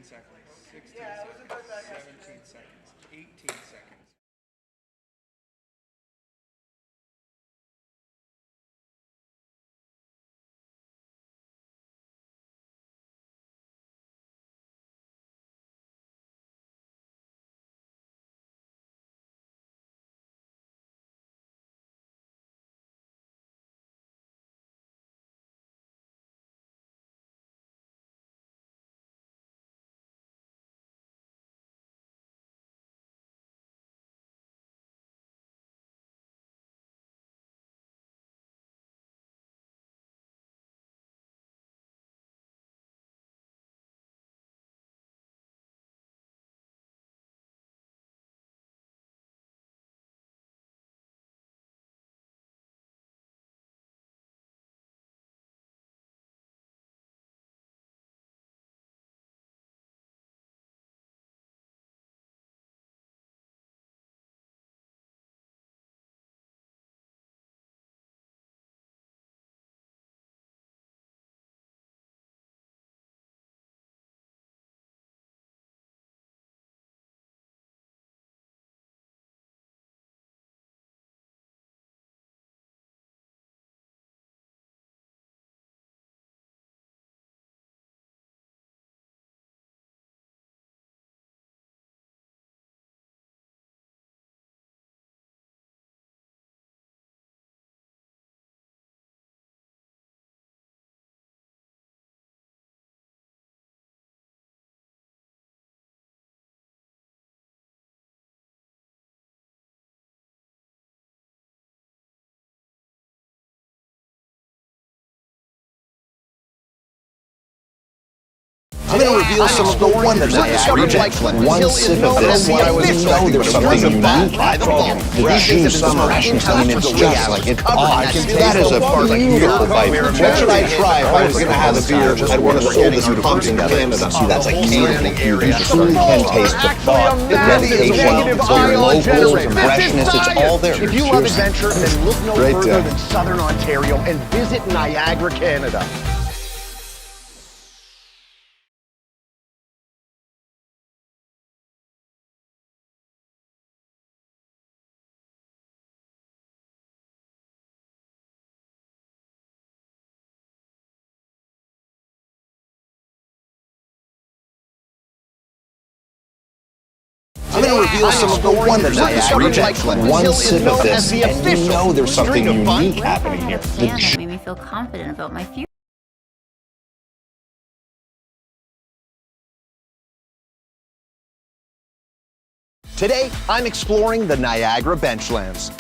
seconds, 16 seconds, 17 seconds, 18 seconds. I'm going to reveal some of the wonders of this region. One sip of this, what I was expecting, there's something unique. The true summer freshness, I mean, it's just like it. That is a beautiful bite. What should I try if I was going to have a beer? I'd want to sold this pumps in Canada. See, that's like beautiful beauty. You truly can taste the thought, the dedication, the locals, the freshness, it's all there. If you love adventure, then look no further than Southern Ontario and visit Niagara, Canada. I'm going to reveal some of the wonders of this region. One sip of this, and you know there's something unique happening here. That made me feel confident about my future. Today, I'm exploring the Niagara benchlands.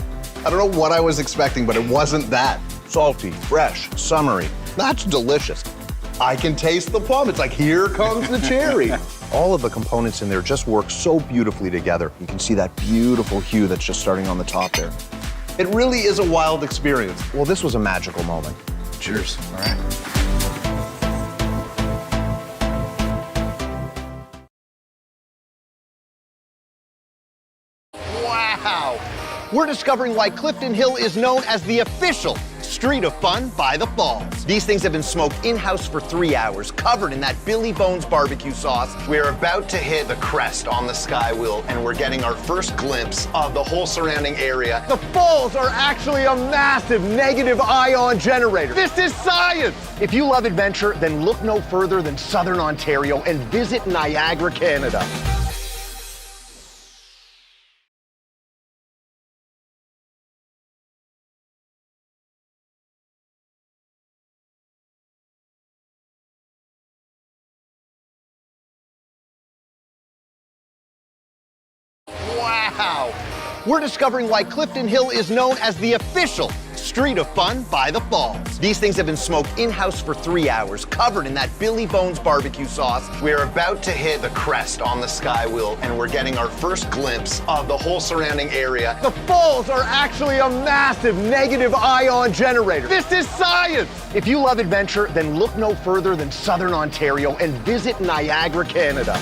I don't know what I was expecting, but it wasn't that. Salty, fresh, summery. That's delicious. I can taste the plum. It's like, here comes the cherry. All of the components in there just work so beautifully together. You can see that beautiful hue that's just starting on the top there. It really is a wild experience. Well, this was a magical moment. Cheers. All right. Wow! We're discovering why Clifton Hill is known as the official Street of Fun by the Falls. These things have been smoked in-house for 3 hours, covered in that Billy Bones barbecue sauce. We're about to hit the crest on the sky wheel, and we're getting our first glimpse of the whole surrounding area. The falls are actually a massive negative ion generator. This is science! If you love adventure, then look no further than Southern Ontario and visit Niagara, Canada. Wow! We're discovering why Clifton Hill is known as the official Street of Fun by the Falls. These things have been smoked in-house for 3 hours, covered in that Billy Bones barbecue sauce. We're about to hit the crest on the sky wheel, and we're getting our first glimpse of the whole surrounding area. The falls are actually a massive negative ion generator. This is science! If you love adventure, then look no further than Southern Ontario and visit Niagara, Canada.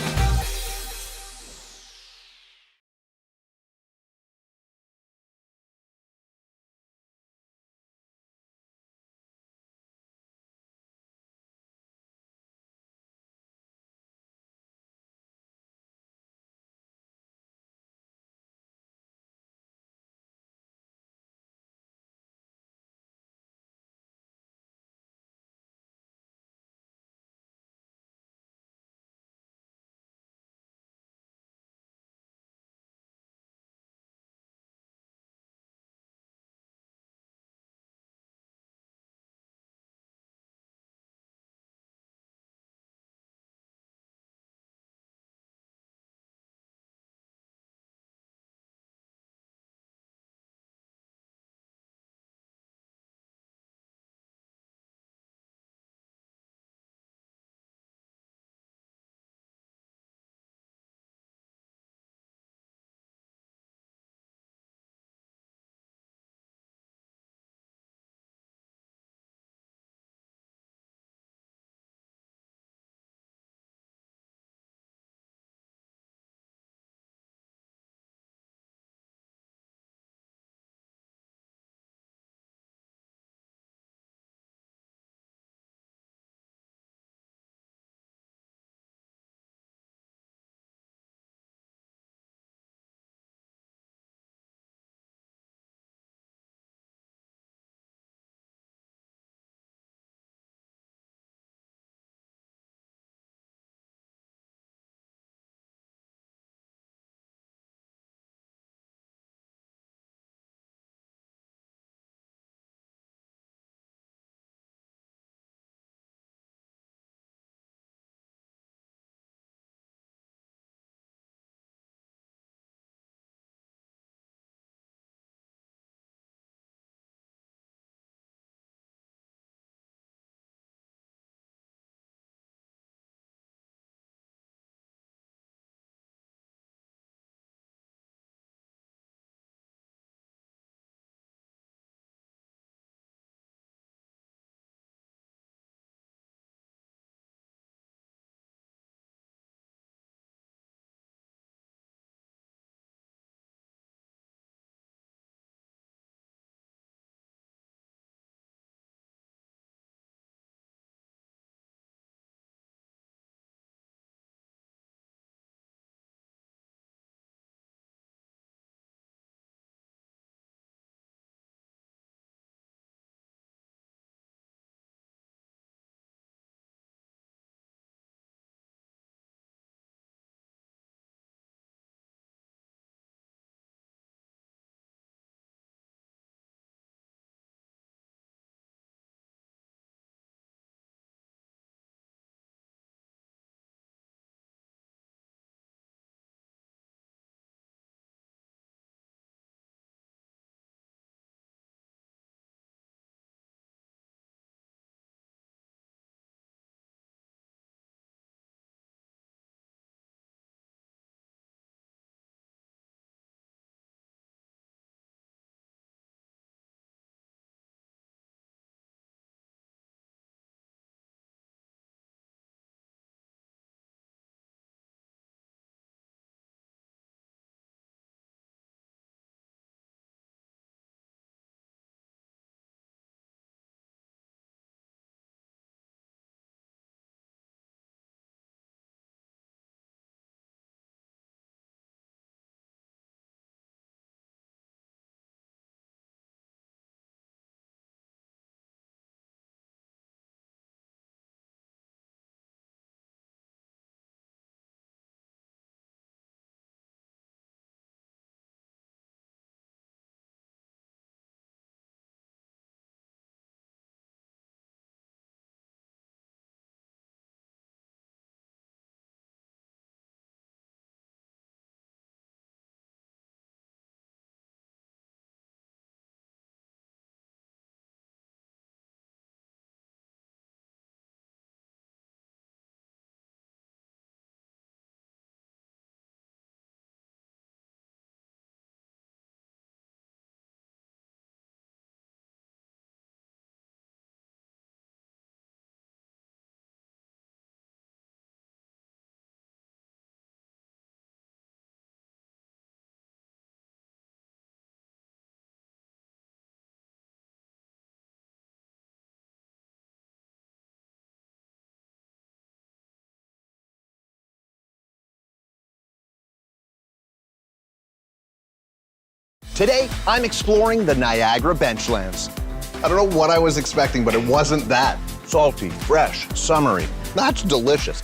Today, I'm exploring the Niagara benchlands. I don't know what I was expecting, but it wasn't that. Salty, fresh, summery. That's delicious.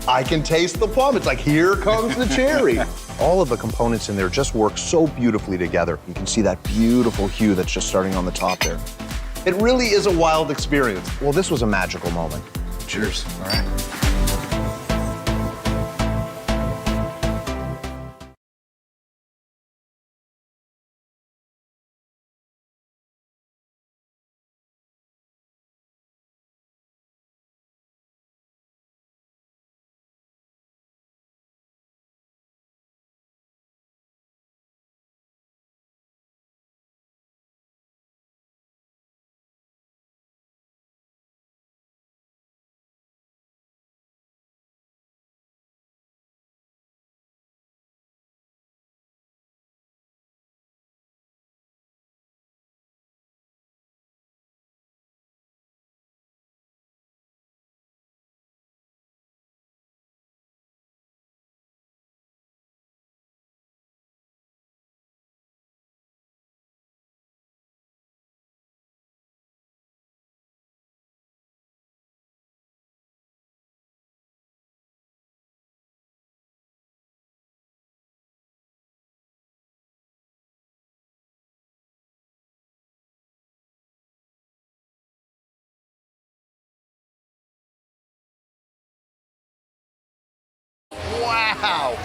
I can taste the plum. It's like, here comes the cherry. All of the components in there just work so beautifully together. You can see that beautiful hue that's just starting on the top there. It really is a wild experience. Well, this was a magical moment. Cheers. All right. Wow!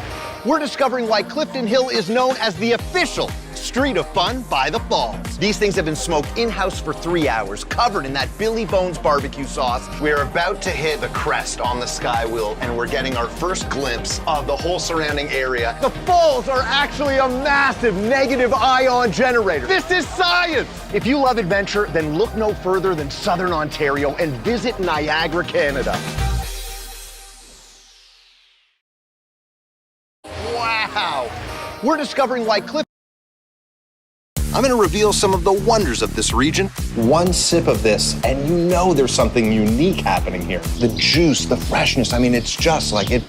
We're discovering why Clifton Hill is known as the official street of fun by the falls. These things have been smoked in-house for 3 hours, covered in that Billy Bones barbecue sauce. We're about to hit the crest on the sky wheel, and we're getting our first glimpse of the whole surrounding area. The falls are actually a massive negative ion generator. This is science! If you love adventure, then look no further than Southern Ontario and visit Niagara, Canada. Wow! We're discovering why I'm going to reveal some of the wonders of this region. One sip of this, and you know there's something unique happening here. The juice, the freshness, I mean, it's just like it.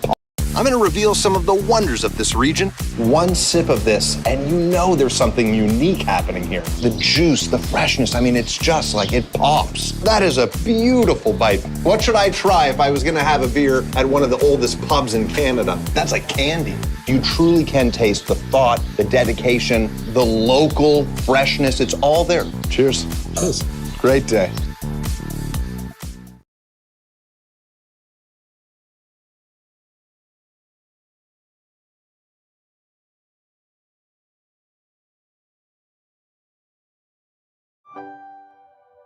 I'm going to reveal some of the wonders of this region. One sip of this, and you know there's something unique happening here. The juice, the freshness, I mean, it's just like it pops. That is a beautiful bite. What should I try if I was going to have a beer at one of the oldest pubs in Canada? That's like candy. You truly can taste the thought, the dedication, the local freshness. It's all there. Cheers. Cheers. Great day.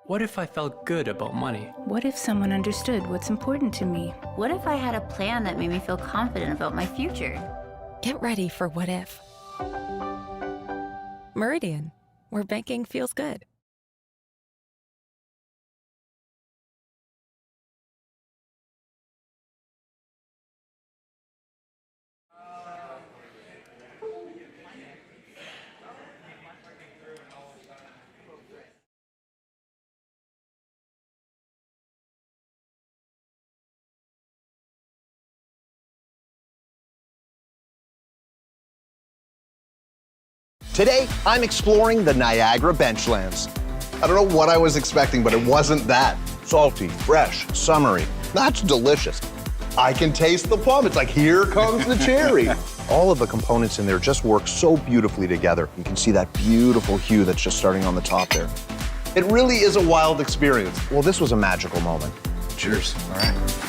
What if I felt good about money? What if someone understood what's important to me? What if I had a plan that made me feel confident about my future? Get ready for what if. Meridian, where banking feels good. Today, I'm exploring the Niagara benchlands. I don't know what I was expecting, but it wasn't that. Salty, fresh, summery. That's delicious. I can taste the plum. It's like, here comes the cherry. All of the components in there just work so beautifully together. You can see that beautiful hue that's just starting on the top there. It really is a wild experience. Well, this was a magical moment. Cheers. All right.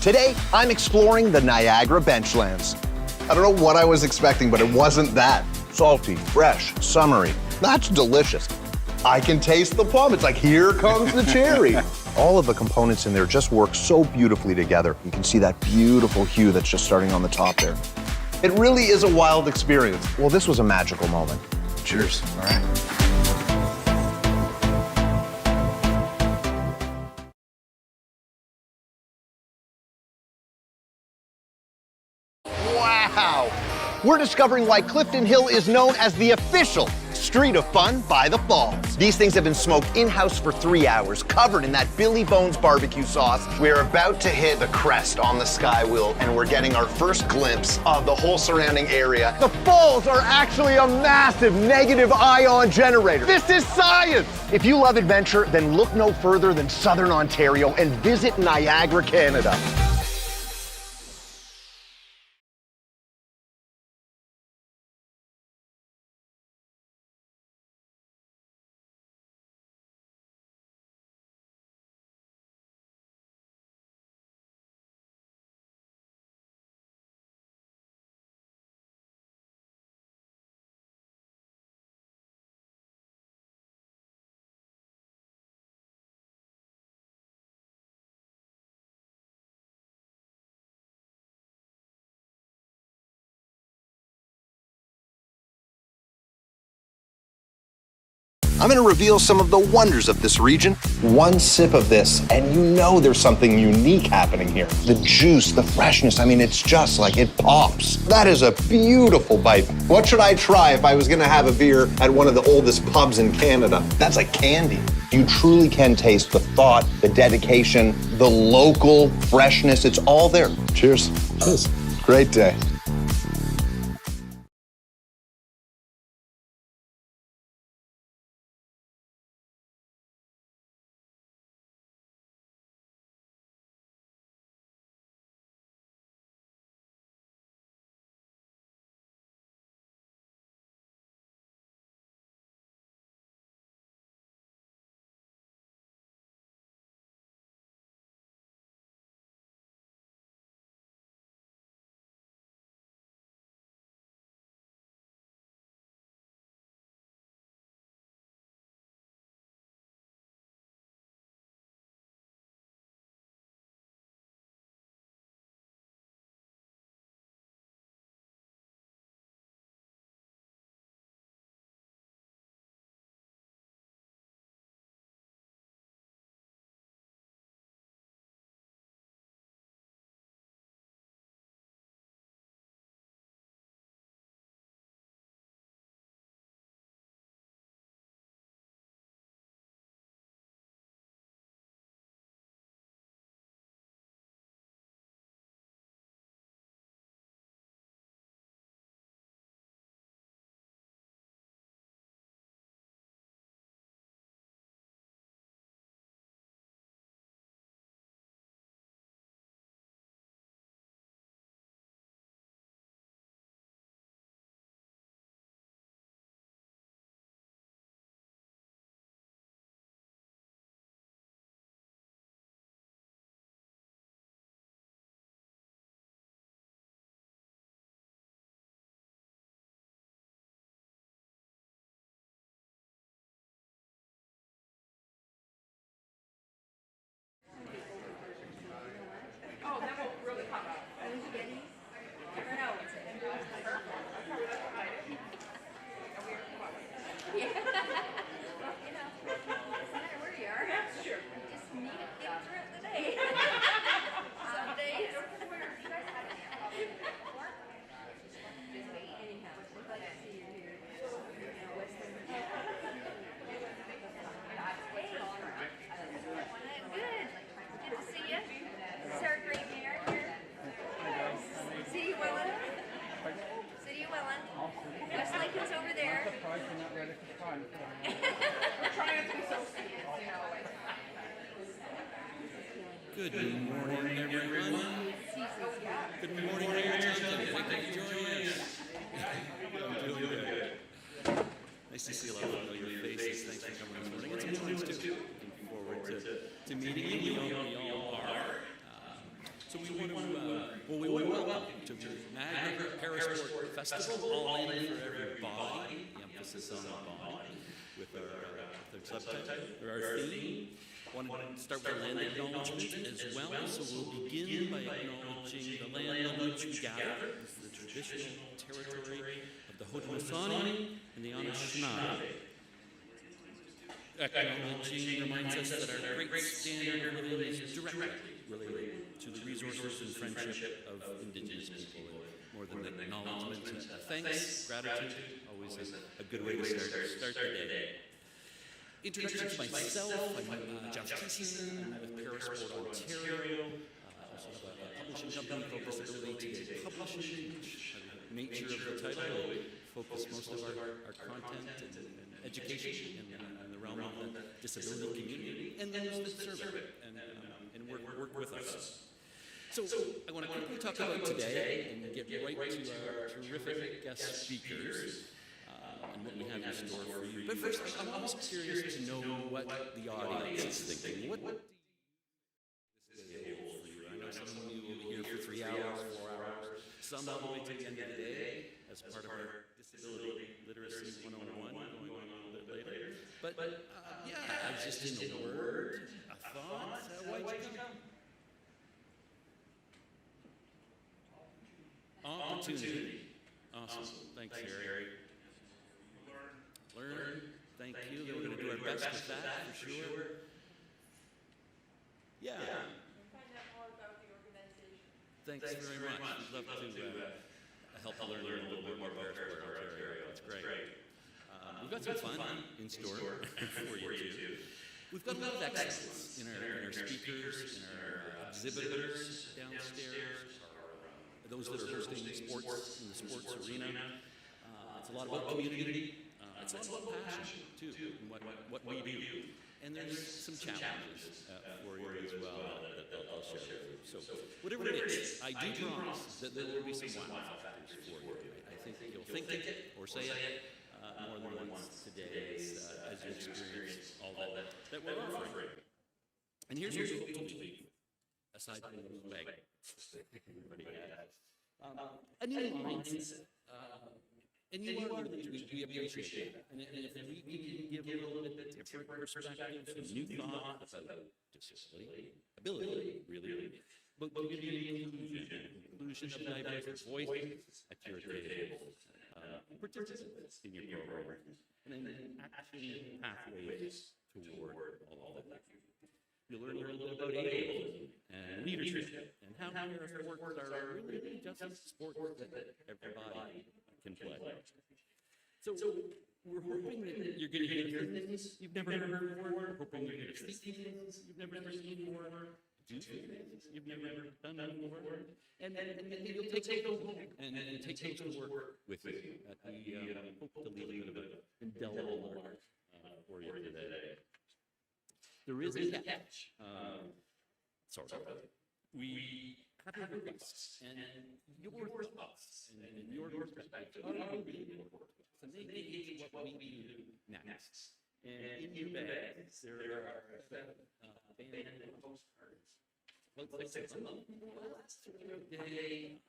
Today, I'm exploring the Niagara benchlands. I don't know what I was expecting, but it wasn't that. Salty, fresh, summery. That's delicious. I can taste the plum. It's like, here comes the cherry. All of the components in there just work so beautifully together. You can see that beautiful hue that's just starting on the top there. It really is a wild experience. Well, this was a magical moment. Cheers. All right. Wow! We're discovering why Clifton Hill is known as the official street of fun by the falls. These things have been smoked in-house for 3 hours, covered in that Billy Bones barbecue sauce. We're about to hit the crest on the sky wheel, and we're getting our first glimpse of the whole surrounding area. The falls are actually a massive negative ion generator. This is science! If you love adventure, then look no further than Southern Ontario and visit Niagara, Canada. I'm going to reveal some of the wonders of this region. One sip of this, and you know there's something unique happening here. The juice, the freshness, I mean, it's just like it pops. That is a beautiful bite. What should I try if I was going to have a beer at one of the oldest pubs in Canada? That's like candy. You truly can taste the thought, the dedication, the local freshness. It's all there. Cheers. Cheers. Great day. Good morning, everyone. Good morning, America. Thank you for joining us. I'm doing good. Nice to see a lot of familiar faces. Thanks for coming this morning. And some new ones too. Looking forward to meeting you. We all are. So we want to welcome to the Niagara Parasport Festival, all in for everybody, the emphasis on the body, with our subtitle, or our theme. I want to start with a land acknowledgement as well, so we'll begin by acknowledging the land on which we gather. This is the traditional territory of the Haudenosaunee and the Anishinaabe. Acknowledging reminds us that our great standard of living is directly related to the resources and friendship of Indigenous people. More than the acknowledgement, thanks, gratitude, always a good way to start the day. Introduction to myself, I'm Jeff Tiessen, I'm with Parasport Ontario. Also have a publishing company called Disability Today Publishing, which nature of the title, we focus most of our content and education in the realm of the disability community, and those that serve it and work with us. So I want to quickly talk about today and get right to our terrific guest speakers. And what we have in store for you. But first, I'm always curious to know what the audience is thinking. What this day holds for you? I know some of you will be here for 3 hours, 4 hours, some all the way to the end of the day as part of our Disability Literacy 101 going on a little bit later. But yeah, just in a word, a thought, why'd you come? Opportunity. Awesome. Thanks, Harry. Learn. Thank you. We're going to do our best with that, for sure. Yeah. Find out more about the organization. Thanks very much. We'd love to help you learn a little bit more about Parasport Ontario. That's great. We've got some fun in store for you, too. We've got a lot of excellence in our speakers, in our exhibitors downstairs, those that are hosting sports in the sports arena. It's a lot about community. It's a lot of passion, too, in what we do. And there's some challenges for you as well that I'll share with you. So whatever it is, I do promise that there will be some wow factors for you. I think you'll think it or say it more than once today as you experience all that we're offering. And here's what you hope to leave, aside from those bags everybody has. A new mindset. And you are we appreciate that. And if we can give a little bit different perspective, some new thought about disability, ability, really, but community inclusion of diverse voices at your table, participants in your program, and then action pathways toward all of that. You'll learn a little bit about ableism and leadership and how Parasport are really just sports that everybody can play. So we're hoping that you're going to hear things you've never heard before. We're hoping you're going to see things you've never seen before. Do things you've never done before. And you'll take those home and take those to work with you. We hope to leave a bit of an indelible mark for you today. There is a catch. We have your requests and your thoughts and your perspective on our important work. And they gauge what we do next. And in your bags, there are band postcards. Let's say some of the last day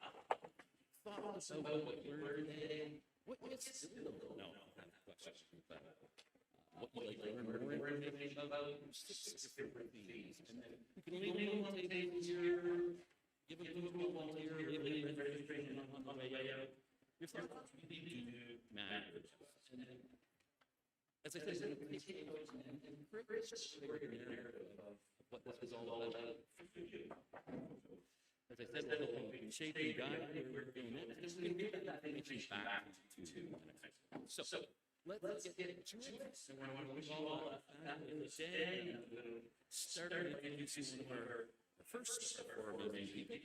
thoughts about what you learned today. What you still don't know. I have questions about what you like to learn more information about 6 different things. And you can leave on the table here, give a Google volunteer, leave a registration on the way out. Your thoughts really do matter. And as I said, we're going to take those and create just a narrative of what this is all about for you. As I said, we'll shape and guide where we're going next, and we're going to give that information back to the next one. So let's get to it. So we're going to wish you all a fabulous day. And we'll start introducing one of our first performing people.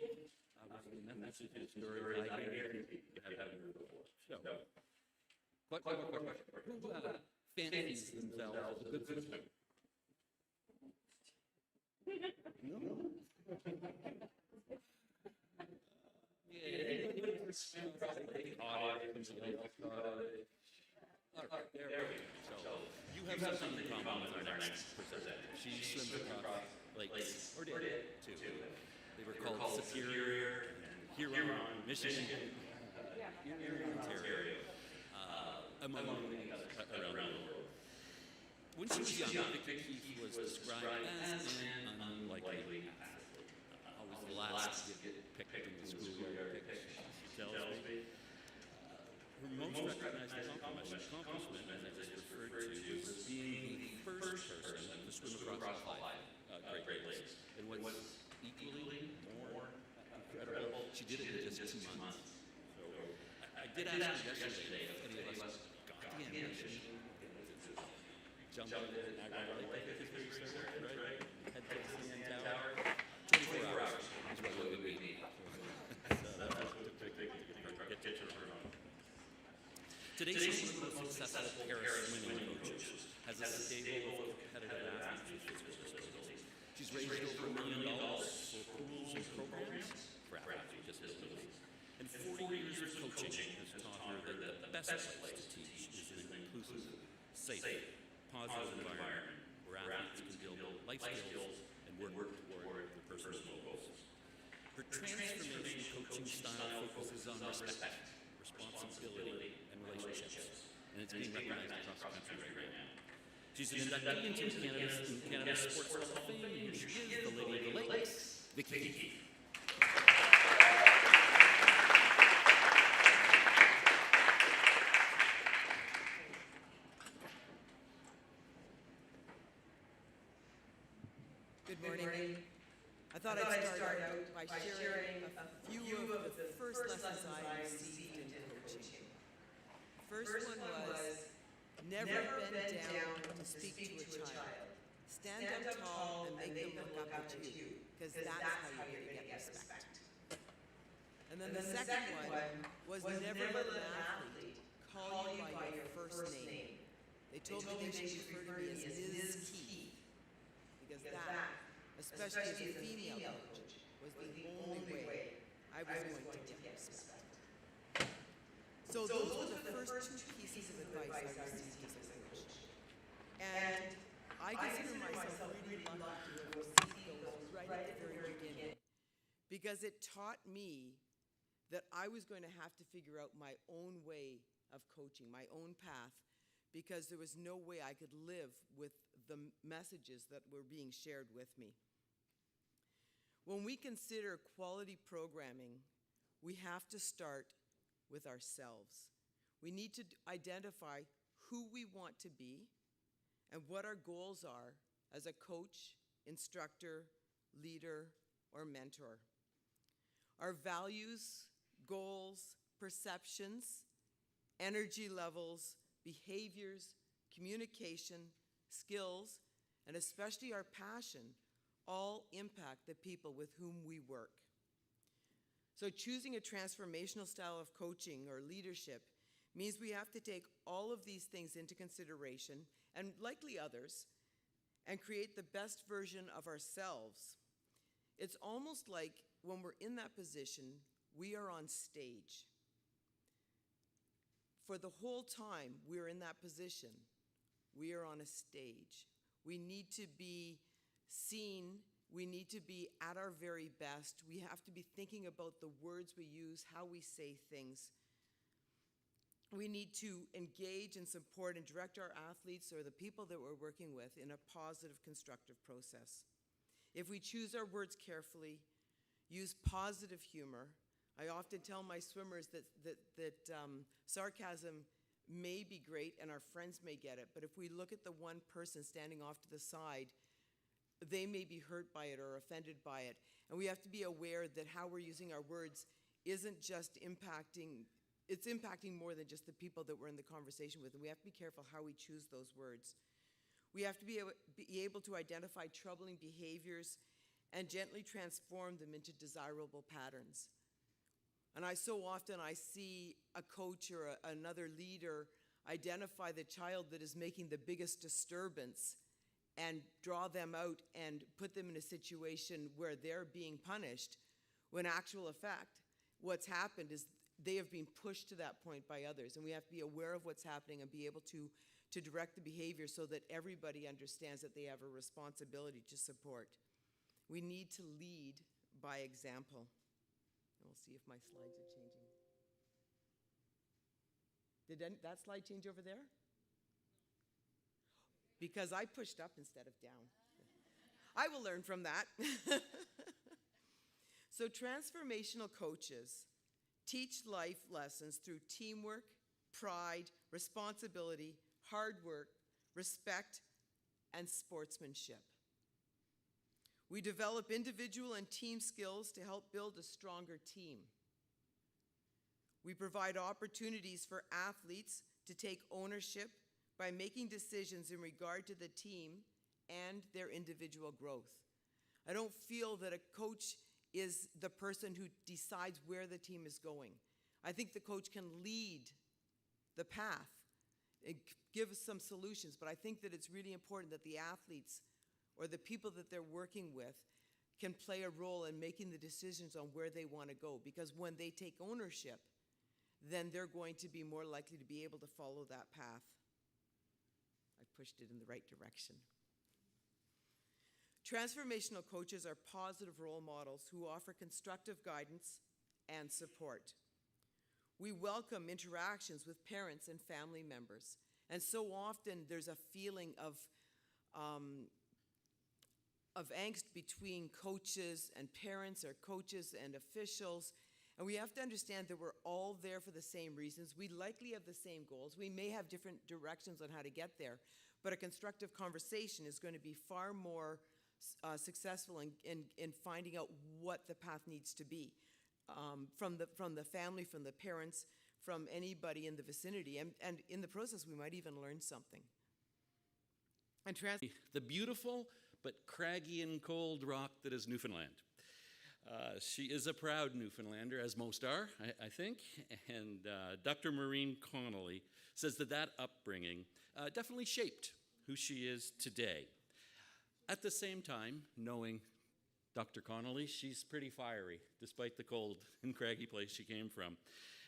And that's a story I hear you haven't heard before. So, what who fancies themselves as a good swimmer? No? Alright, there we go. So, you have something in common with our next presenter. She swims across lakes, or did, too. They were called Superior, Huron, Michigan, Ontario, among around the world. When she was young, Vicki was described as an unlikely athlete. Always the last to get picked in the schoolyard, she tells me. Her most recognized accomplishment, as I just referred to, was being the first person to swim across the Great Lakes. And what's equally more incredible, she did it in just 2 months. So I did ask her yesterday if any of us got the ambition to jump into Niagara Lake, I think is where you started, right? Head to the CN Tower. 24 hours is what it would be. So that's what it took to get to her on. Today's one of the most successful Paris swimming coaches has a stable of competitive athletes with physical disabilities. She's raised over $1 million for pools and programs for athletes with disabilities. And 40 years of coaching has taught her that the best place to teach is in an inclusive, safe, positive environment where athletes can build life skills and work toward their personal goals. Her transformation coaching style focuses on respect, responsibility, and relationships, and it's being recognized across the country right now. She's an inductee into Canada's Sports Hall of Fame, and here she is, the Lady of the Lakes, Vicki. Good morning. I thought I'd start out by sharing a few of the first lessons I received in coaching. The first one was, never bend down to speak to a child. Stand up tall and make them look up at you, because that's how you're going to get respect. And then the second one was, never let an athlete call you by your first name. They told me they should refer to me as Ms. Keith, because that, especially as a female coach, was the only way I was going to get respect. So those were the first 2 pieces of advice I received as a coach. And I consider myself really lucky to have received those right at the very beginning, because it taught me that I was going to have to figure out my own way of coaching, my own path, because there was no way I could live with the messages that were being shared with me. When we consider quality programming, we have to start with ourselves. We need to identify who we want to be and what our goals are as a coach, instructor, leader, or mentor. Our values, goals, perceptions, energy levels, behaviors, communication, skills, and especially our passion all impact the people with whom we work. So choosing a transformational style of coaching or leadership means we have to take all of these things into consideration, and likely others, and create the best version of ourselves. It's almost like when we're in that position, we are on stage. For the whole time we're in that position, we are on a stage. We need to be seen. We need to be at our very best. We have to be thinking about the words we use, how we say things. We need to engage and support and direct our athletes or the people that we're working with in a positive, constructive process. If we choose our words carefully, use positive humor. I often tell my swimmers that sarcasm may be great and our friends may get it, but if we look at the one person standing off to the side, they may be hurt by it or offended by it. And we have to be aware that how we're using our words isn't just impacting, it's impacting more than just the people that we're in the conversation with, and we have to be careful how we choose those words. We have to be able to identify troubling behaviors and gently transform them into desirable patterns. And so often I see a coach or another leader identify the child that is making the biggest disturbance and draw them out and put them in a situation where they're being punished, when actual effect, what's happened is they have been pushed to that point by others. And we have to be aware of what's happening and be able to direct the behavior so that everybody understands that they have a responsibility to support. We need to lead by example. And we'll see if my slides are changing. Did that slide change over there? Because I pushed up instead of down. I will learn from that. So transformational coaches teach life lessons through teamwork, pride, responsibility, hard work, respect, and sportsmanship. We develop individual and team skills to help build a stronger team. We provide opportunities for athletes to take ownership by making decisions in regard to the team and their individual growth. I don't feel that a coach is the person who decides where the team is going. I think the coach can lead the path and give us some solutions, but I think that it's really important that the athletes or the people that they're working with can play a role in making the decisions on where they want to go, because when they take ownership, then they're going to be more likely to be able to follow that path. I pushed it in the right direction. Transformational coaches are positive role models who offer constructive guidance and support. We welcome interactions with parents and family members, and so often there's a feeling of angst between coaches and parents, or coaches and officials. And we have to understand that we're all there for the same reasons. We likely have the same goals. We may have different directions on how to get there, but a constructive conversation is going to be far more successful in finding out what the path needs to be from the family, from the parents, from anybody in the vicinity. And in the process, we might even learn something. And the beautiful but craggy and cold rock that is Newfoundland. She is a proud Newfoundlander, as most are, I think. And Dr. Maureen Connolly says that upbringing definitely shaped who she is today. At the same time, knowing Dr. Connolly, she's pretty fiery, despite the cold and craggy place she came from.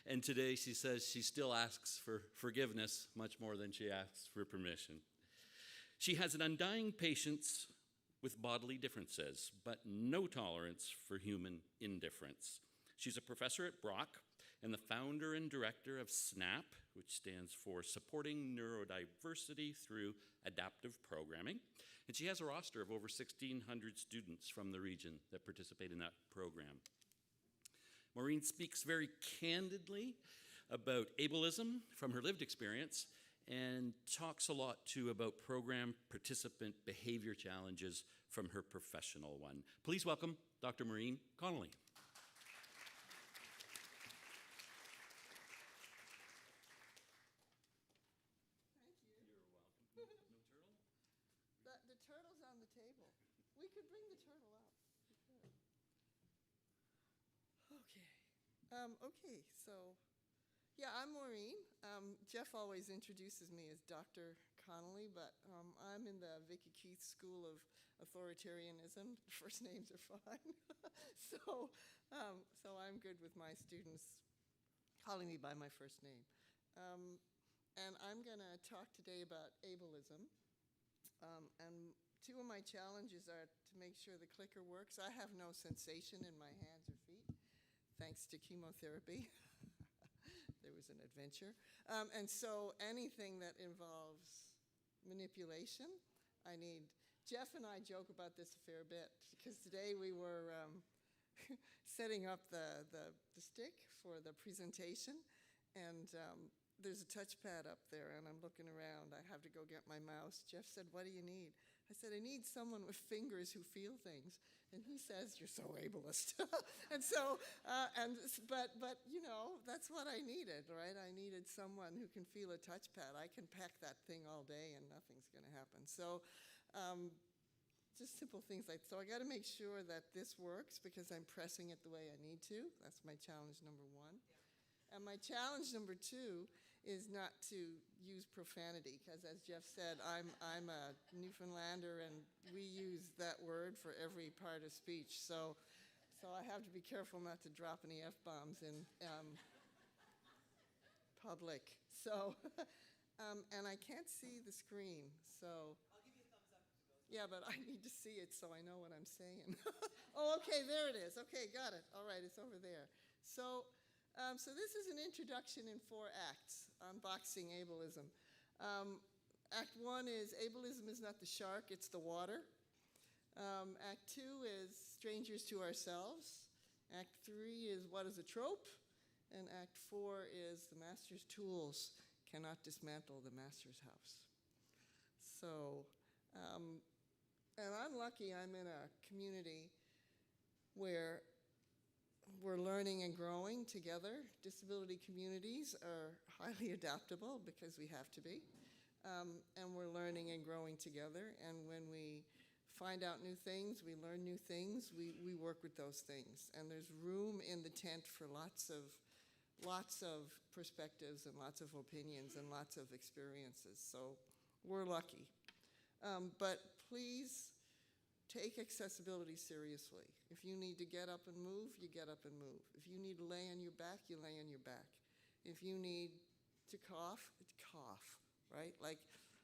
And today she says she still asks for forgiveness much more than she asks for permission. She has an undying patience with bodily differences, but no tolerance for human indifference. She's a professor at Brock and the founder and director of SNAP, which stands for Supporting Neurodiversity Through Adaptive Programming. And she has a roster of over 1,600 students from the region that participate in that program. Maureen speaks very candidly about ableism from her lived experience, and talks a lot too about program participant behavior challenges from her professional one. Please welcome Dr. Maureen Connolly. Thank you. You're welcome. No turtle? The turtle's on the table. We could bring the turtle up. Okay, so yeah, I'm Maureen. Jeff always introduces me as Dr. Connolly, but I'm in the Vicki Keith School of Authoritarianism. First names are fine. So I'm good with my students calling me by my first name. And I'm going to talk today about ableism. And two of my challenges are to make sure the clicker works. I have no sensation in my hands or feet, thanks to chemotherapy. There was an adventure. And so anything that involves manipulation, I need. Jeff and I joke about this a fair bit, because today we were setting up the stick for the presentation, and there's a touchpad up there, and I'm looking around. I have to go get my mouse. Jeff said, "What do you need?" I said, "I need someone with fingers who feel things." And he says, "You're so ableist." And so, but you know, that's what I needed, right? I needed someone who can feel a touchpad. I can pack that thing all day and nothing's going to happen. So, just simple things like, so I got to make sure that this works because I'm pressing it the way I need to. That's my challenge number one. Yeah. And my challenge number two is not to use profanity, because as Jeff said, I'm a Newfoundlander and we use that word for every part of speech. So I have to be careful not to drop any F-bombs in public. So, and I can't see the screen, so. I'll give you a thumbs up Yeah, but I need to see it so I know what I'm saying. Oh, okay, there it is. Okay, got it. All right, it's over there. So, so this is an introduction in 4 acts, unboxing ableism. Act 1 is ableism is not the shark, it's the water. Act 2 is strangers to ourselves. Act 3 is what is a trope? And Act 4 is the master's tools cannot dismantle the master's house. So, and I'm lucky I'm in a community where we're learning and growing together. Disability communities are highly adaptable because we have to be. And we're learning and growing together. And when we find out new things, we learn new things, we work with those things. And there's room in the tent for lots of perspectives and lots of opinions and lots of experiences. So we're lucky. But please take accessibility seriously. If you need to get up and move, you get up and move. If you need to lay on your back, you lay on your back. If you need to cough, right? Like,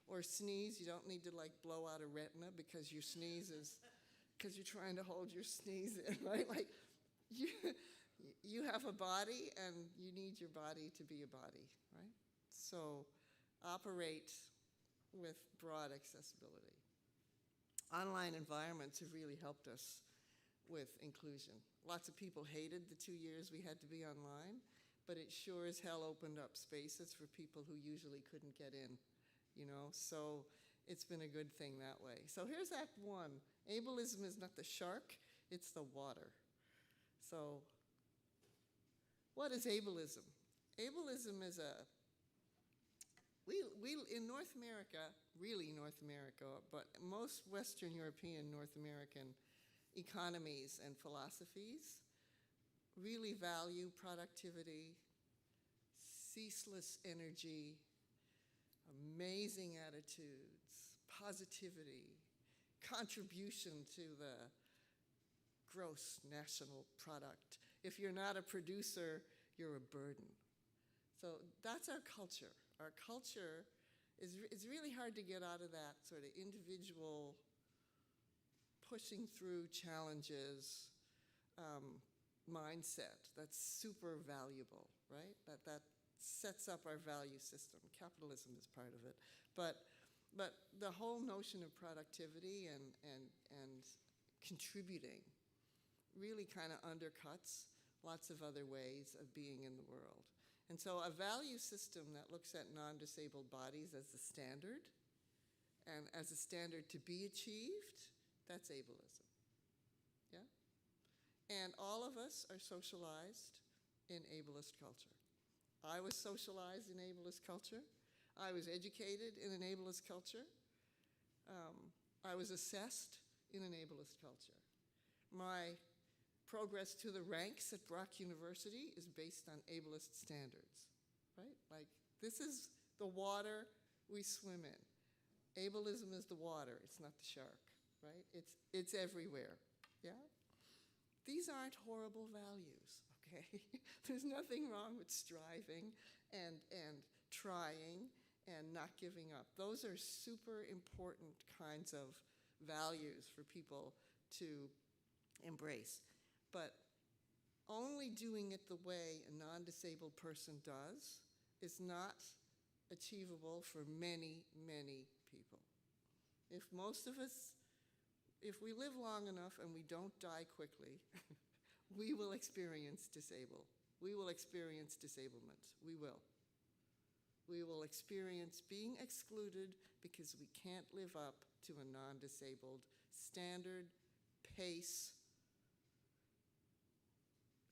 or sneeze, you don't need to like blow out a retina because your sneeze is, because you're trying to hold your sneeze in, right? Like, you have a body and you need your body to be a body, right? So operate with broad accessibility. Online environments have really helped us with inclusion. Lots of people hated the 2 years we had to be online, but it sure as hell opened up spaces for people who usually couldn't get in, you know? So it's been a good thing that way. So here's Act 1. Ableism is not the shark, it's the water. So what is ableism? Ableism is we in North America, really North America, but most Western European, North American economies and philosophies really value productivity, ceaseless energy, amazing attitudes, positivity, contribution to the gross national product. If you're not a producer, you're a burden. So that's our culture. Our culture is really hard to get out of that sort of individual pushing through challenges mindset. That's super valuable, right? That sets up our value system. Capitalism is part of it. But the whole notion of productivity and contributing really kind of undercuts lots of other ways of being in the world. And so a value system that looks at non-disabled bodies as the standard and as a standard to be achieved, that's ableism, yeah? And all of us are socialized in ableist culture. I was socialized in ableist culture. I was educated in an ableist culture. I was assessed in an ableist culture. My progress to the ranks at Brock University is based on ableist standards, right? Like, this is the water we swim in. Ableism is the water, it's not the shark, right? It's everywhere, yeah? These aren't horrible values, okay? There's nothing wrong with striving and trying and not giving up. Those are super important kinds of values for people to embrace. But only doing it the way a non-disabled person does is not achievable for many, many people. If most of us, if we live long enough and we don't die quickly, we will experience we will experience disablement. We will. We will experience being excluded because we can't live up to a non-disabled standard, pace,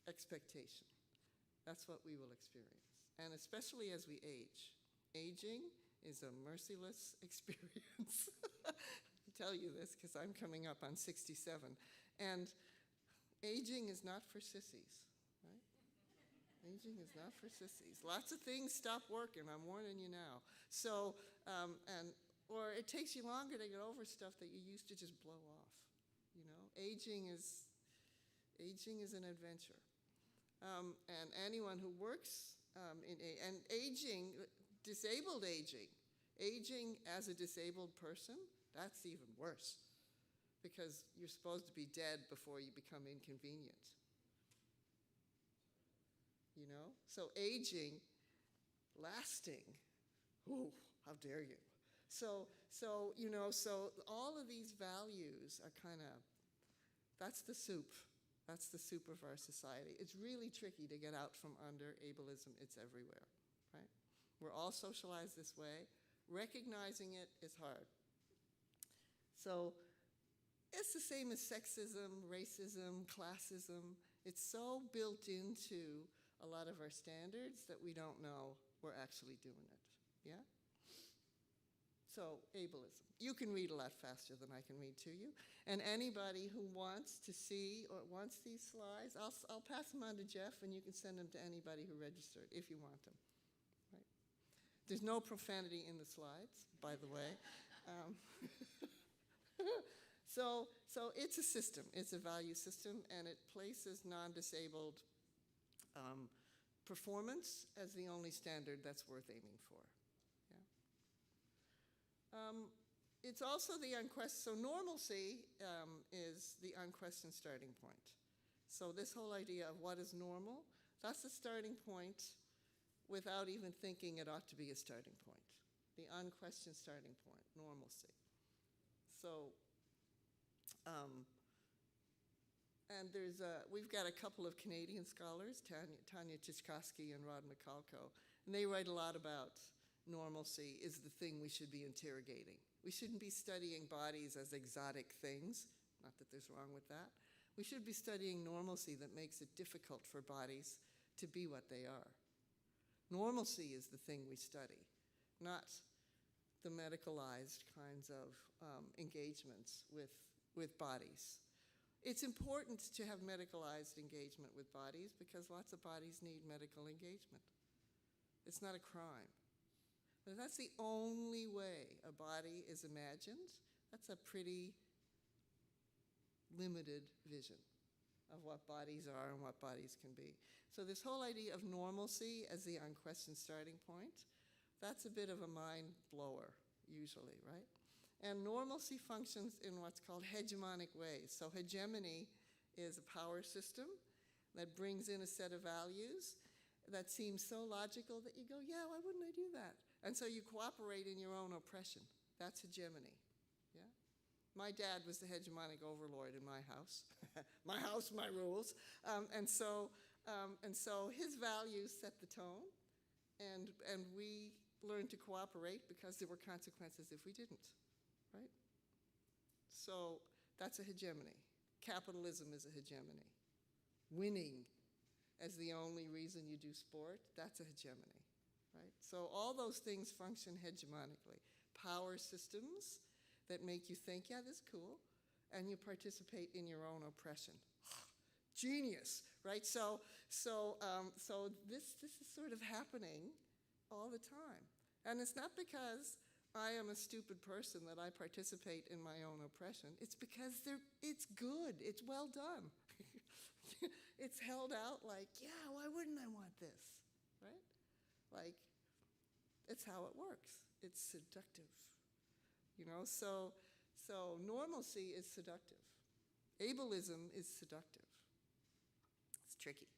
expectation. That's what we will experience. And especially as we age. Aging is a merciless experience. I tell you this because I'm coming up on 67. And aging is not for sissies, right? Aging is not for sissies. Lots of things stop working, I'm warning you now. So, or it takes you longer to get over stuff that you used to just blow off, you know? Aging is an adventure. And anyone who works and aging, disabled aging as a disabled person, that's even worse. because you're supposed to be dead before you become inconvenient. You know? So aging, lasting, ooh, how dare you. So all of these values are kind of, that's the soup. That's the soup of our society. It's really tricky to get out from under ableism. It's everywhere, right? We're all socialized this way. Recognizing it is hard. So it's the same as sexism, racism, classism. It's so built into a lot of our standards that we don't know we're actually doing it, yeah? So, ableism. You can read a lot faster than I can read to you. And anybody who wants to see or wants these slides, I'll pass them on to Jeff, and you can send them to anybody who registered if you want them. Right? There's no profanity in the slides, by the way. So it's a system. It's a value system, and it places non-disabled performance as the only standard that's worth aiming for. It's also the unquestioned, so normalcy is the unquestioned starting point. So this whole idea of what is normal, that's the starting point without even thinking it ought to be a starting point. The unquestioned starting point, normalcy. So, and we've got a couple of Canadian scholars, Tanya Chichkowski and Rod McCalco, and they write a lot about normalcy is the thing we should be interrogating. We shouldn't be studying bodies as exotic things, not that there's wrong with that. We should be studying normalcy that makes it difficult for bodies to be what they are. Normalcy is the thing we study, not the medicalized kinds of engagements with bodies. It's important to have medicalized engagement with bodies because lots of bodies need medical engagement. It's not a crime. But if that's the only way a body is imagined, that's a pretty limited vision of what bodies are and what bodies can be. So this whole idea of normalcy as the unquestioned starting point, that's a bit of a mind blower, usually, right? And normalcy functions in what's called hegemonic ways. So hegemony is a power system that brings in a set of values that seems so logical that you go, yeah, why wouldn't I do that? And so you cooperate in your own oppression. That's hegemony, yeah? My dad was the hegemonic overlord in my house. My house, my rules. And so his values set the tone, and we learned to cooperate because there were consequences if we didn't, right? So that's a hegemony. Capitalism is a hegemony. Winning as the only reason you do sport, that's a hegemony, right? So all those things function hegemonically. Power systems that make you think, yeah, this is cool, and you participate in your own oppression. Genius, right? So this is sort of happening all the time. And it's not because I am a stupid person that I participate in my own oppression. It's because it's good, it's well done. It's held out like, yeah, why wouldn't I want this, right? Like, it's how it works. It's seductive, you know? So normalcy is seductive. Ableism is seductive. It's tricky.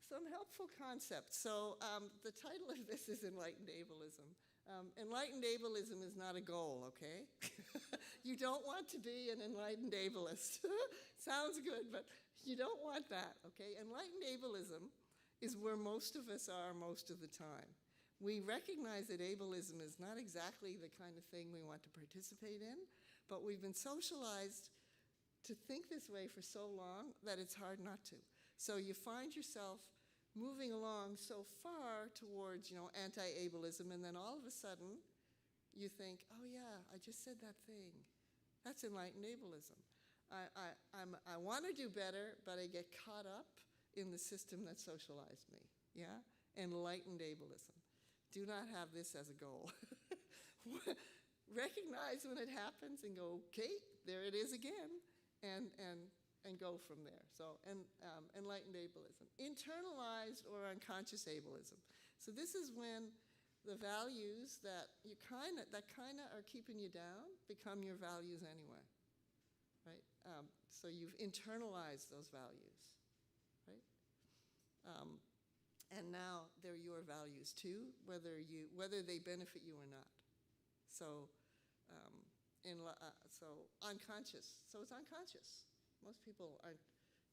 Some helpful concepts. So the title of this is Enlightened Ableism. Enlightened ableism is not a goal, okay? You don't want to be an enlightened ableist. Sounds good, but you don't want that, okay? Enlightened ableism is where most of us are most of the time. We recognize that ableism is not exactly the kind of thing we want to participate in, but we've been socialized to think this way for so long that it's hard not to. So you find yourself moving along so far towards, anti-ableism, and then all of a sudden you think, oh yeah, I just said that thing. That's enlightened ableism. I want to do better, but I get caught up in the system that socialized me, yeah? Enlightened ableism. Do not have this as a goal. Recognize when it happens and go, okay, there it is again, and go from there. So, enlightened ableism. Internalized or unconscious ableism. So this is when the values that that kind of are keeping you down become your values anyway, right? So you've internalized those values, right? And now they're your values too, whether they benefit you or not. So, so unconscious. So it's unconscious. Most people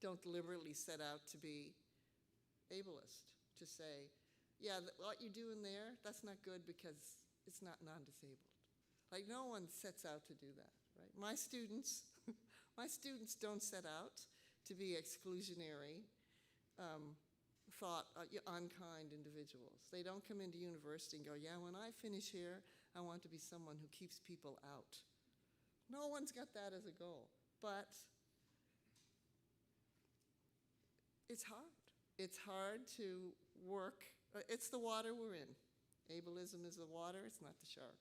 don't deliberately set out to be ableist, to say, yeah, what you're doing there, that's not good because it's not non-disabled. Like, no one sets out to do that, right? My students don't set out to be exclusionary, unkind individuals. They don't come into university and go, yeah, when I finish here, I want to be someone who keeps people out. No one's got that as a goal, but it's hard. It's hard to work. It's the water we're in. Ableism is the water, it's not the shark.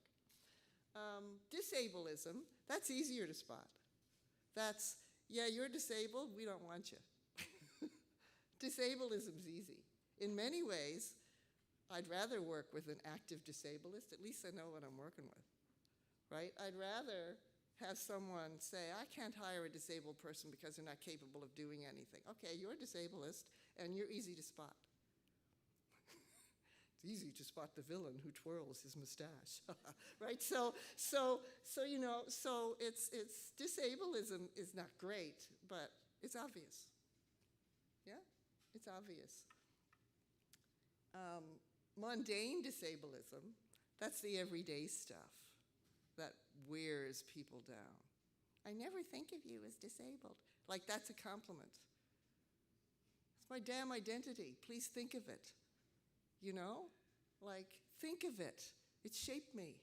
Disableism, that's easier to spot. That's, yeah, you're disabled, we don't want you. Disableism's easy. In many ways, I'd rather work with an active disableist. At least I know what I'm working with, right? I'd rather have someone say, I can't hire a disabled person because they're not capable of doing anything. Okay, you're a disableist, and you're easy to spot. It's easy to spot the villain who twirls his mustache, right? So you know, so it's disableism is not great, but it's obvious. Yeah, it's obvious. Mundane disableism, that's the everyday stuff that wears people down. I never think of you as disabled. Like, that's a compliment. It's my damn identity. Please think of it. You know? Like, think of it. It shaped me.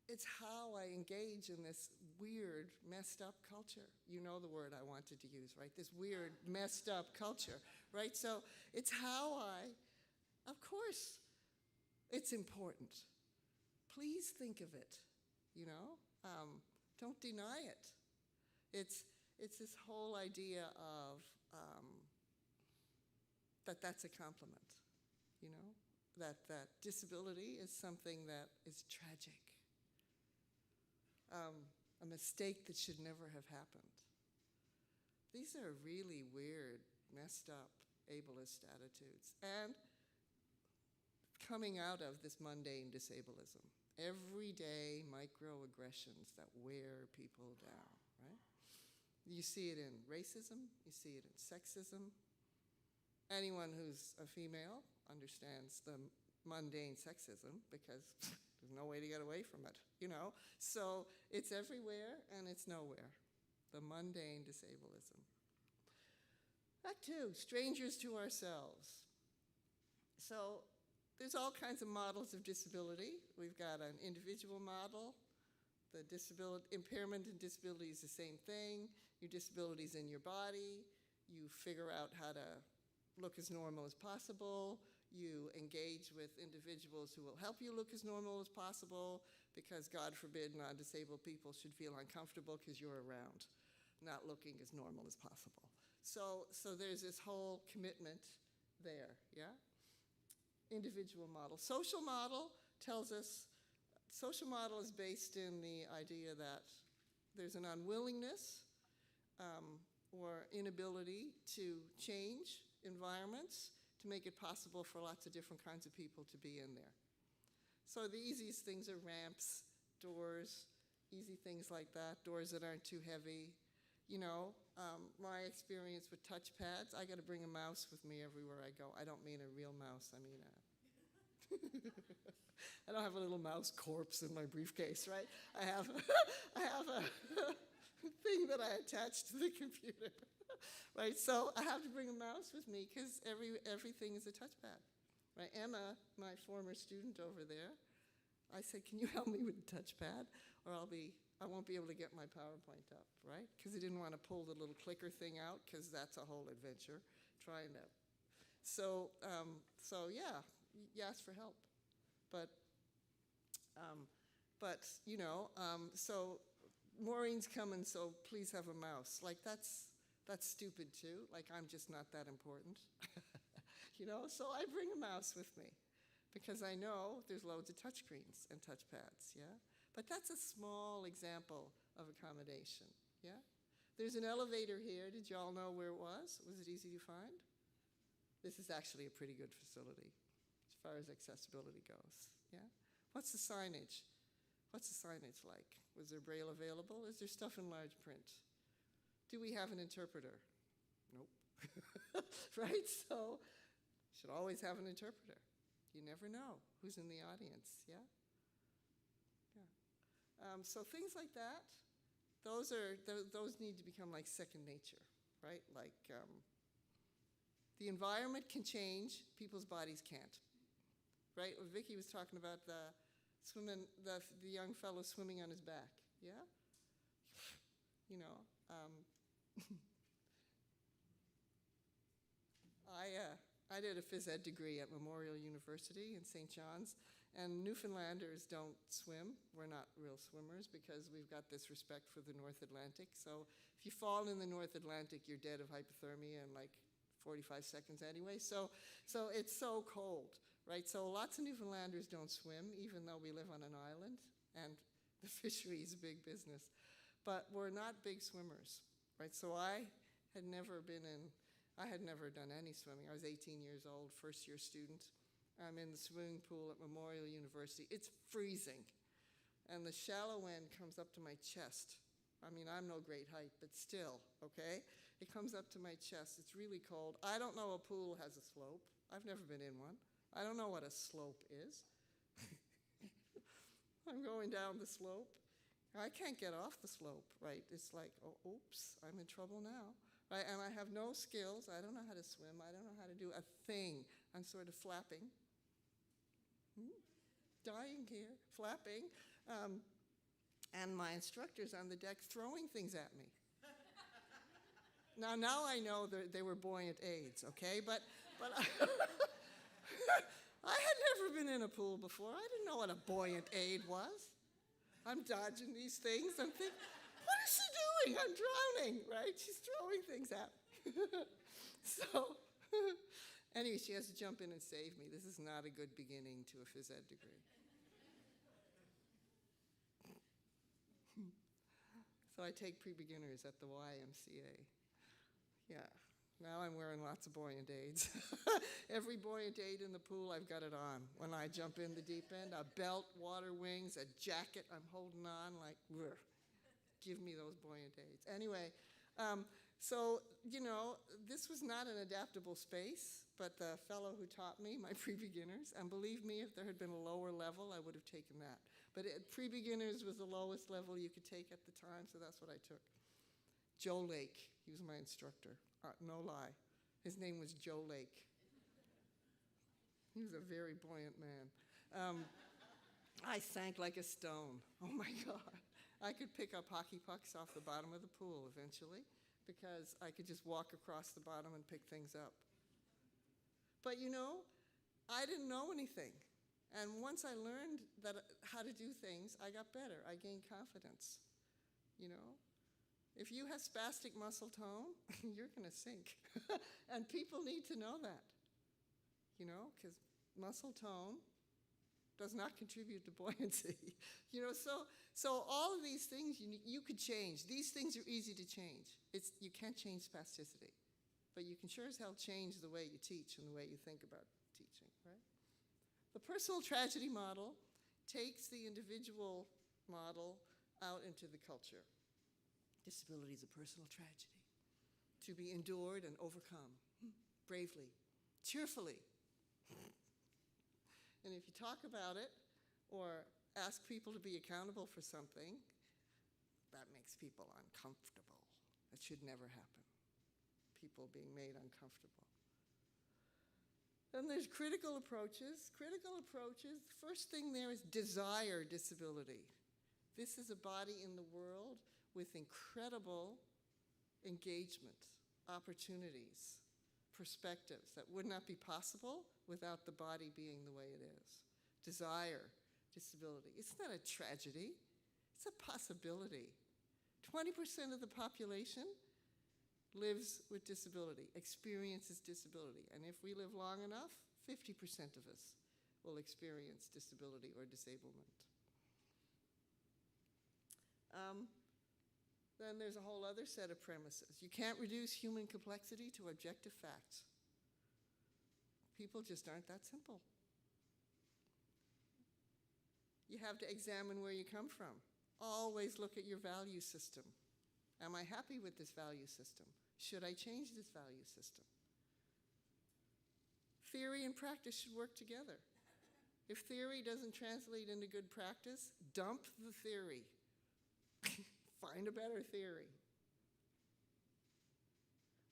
It's how I engage in this weird, messed up culture. You know the word I wanted to use, right? This weird, messed up culture, right? So it's how of course, it's important. Please think of it, you know? Don't deny it. It's this whole idea of that's a compliment, you know? That disability is something that is tragic. A mistake that should never have happened. These are really weird, messed up ableist attitudes. And coming out of this mundane disableism, everyday microaggressions that wear people down, right? You see it in racism, you see it in sexism. Anyone who's a female understands the mundane sexism because there's no way to get away from it, you know? So it's everywhere and it's nowhere. The mundane disableism. That too, strangers to ourselves. So there's all kinds of models of disability. We've got an individual model. The impairment and disability is the same thing. Your disability is in your body. You figure out how to look as normal as possible. You engage with individuals who will help you look as normal as possible because, God forbid, non-disabled people should feel uncomfortable because you're around, not looking as normal as possible. So there's this whole commitment there, yeah? Individual model. Social model tells us, social model is based in the idea that there's an unwillingness or inability to change environments to make it possible for lots of different kinds of people to be in there. So the easiest things are ramps, doors, easy things like that, doors that aren't too heavy. You know, my experience with touchpads, I got to bring a mouse with me everywhere I go. I don't mean a real mouse, I mean I don't have a little mouse corpse in my briefcase, right? I have a thing that I attach to the computer. Right, so I have to bring a mouse with me because everything is a touchpad. Right, Emma, my former student over there, I said, can you help me with the touchpad? Or I won't be able to get my PowerPoint up, right? Because I didn't want to pull the little clicker thing out because that's a whole adventure, trying to. So yeah, you ask for help. But you know, so Maureen's coming, so please have a mouse. Like, that's stupid too. Like, I'm just not that important. you know? So I bring a mouse with me because I know there's loads of touchscreens and touchpads, yeah? But that's a small example of accommodation, yeah? There's an elevator here. Did you all know where it was? Was it easy to find? This is actually a pretty good facility as far as accessibility goes, yeah? What's the signage? What's the signage like? Was there Braille available? Is there stuff in large print? Do we have an interpreter? Nope. Right? So, should always have an interpreter. You never know who's in the audience, yeah? Yeah. So things like that, those need to become like second nature, right? Like the environment can change, people's bodies can't, right? Vicki was talking about the young fellow swimming on his back, yeah? You know, I did a phys ed degree at Memorial University in St. John's, and Newfoundlanders don't swim. We're not real swimmers because we've got this respect for the North Atlantic. So if you fall in the North Atlantic, you're dead of hypothermia in like 45 seconds anyway. So it's so cold, right? So lots of Newfoundlanders don't swim, even though we live on an island, and the fishery is a big business. But we're not big swimmers, right? So I had never done any swimming. I was 18 years old, first-year student. I'm in the swimming pool at Memorial University. It's freezing, and the shallow end comes up to my chest. I mean, I'm no great height, but still, okay? It comes up to my chest. It's really cold. I don't know a pool has a slope. I've never been in one. I don't know what a slope is. I'm going down the slope. I can't get off the slope, right? It's like, oh, oops, I'm in trouble now. Right? And I have no skills. I don't know how to swim. I don't know how to do a thing. I'm sort of flapping. Dying here, flapping. And my instructor's on the deck throwing things at me. Now I know they were buoyant aids, okay? But I had never been in a pool before. I didn't know what a buoyant aid was. I'm dodging these things. I'm thinking, what is she doing? I'm drowning, right? She's throwing things at me. So, anyway, she has to jump in and save me. This is not a good beginning to a phys ed degree. So I take pre-beginners at the YMCA. Yeah. Now I'm wearing lots of buoyant aids. Every buoyant aid in the pool, I've got it on. When I jump in the deep end, a belt, water wings, a jacket, I'm holding on like, give me those buoyant aids. Anyway, so, you know, this was not an adaptable space, but the fellow who taught me, my pre-beginners, and believe me, if there had been a lower level, I would have taken that. But pre-beginners was the lowest level you could take at the time, so that's what I took. Joe Lake, he was my instructor. No lie. His name was Joe Lake. He was a very buoyant man. I sank like a stone. Oh my God. I could pick up hockey pucks off the bottom of the pool eventually because I could just walk across the bottom and pick things up. But you know, I didn't know anything. And once I learned how to do things, I got better. I gained confidence, you know? If you have spastic muscle tone, you're going to sink. And people need to know that, you know, because muscle tone does not contribute to buoyancy. You know, so all of these things you could change. These things are easy to change. You can't change spasticity, but you can sure as hell change the way you teach and the way you think about teaching, right? The personal tragedy model takes the individual model out into the culture. Disability is a personal tragedy to be endured and overcome bravely, cheerfully. And if you talk about it or ask people to be accountable for something, that makes people uncomfortable. That should never happen. People being made uncomfortable. Then there's critical approaches. Critical approaches, the first thing there is desire disability. This is a body in the world with incredible engagement, opportunities, perspectives that would not be possible without the body being the way it is. Desire, disability. It's not a tragedy, it's a possibility. 20% of the population lives with disability, experiences disability. And if we live long enough, 50% of us will experience disability or disablement. Then there's a whole other set of premises. You can't reduce human complexity to objective facts. People just aren't that simple. You have to examine where you come from. Always look at your value system. Am I happy with this value system? Should I change this value system? Theory and practice should work together. If theory doesn't translate into good practice, dump the theory. Find a better theory.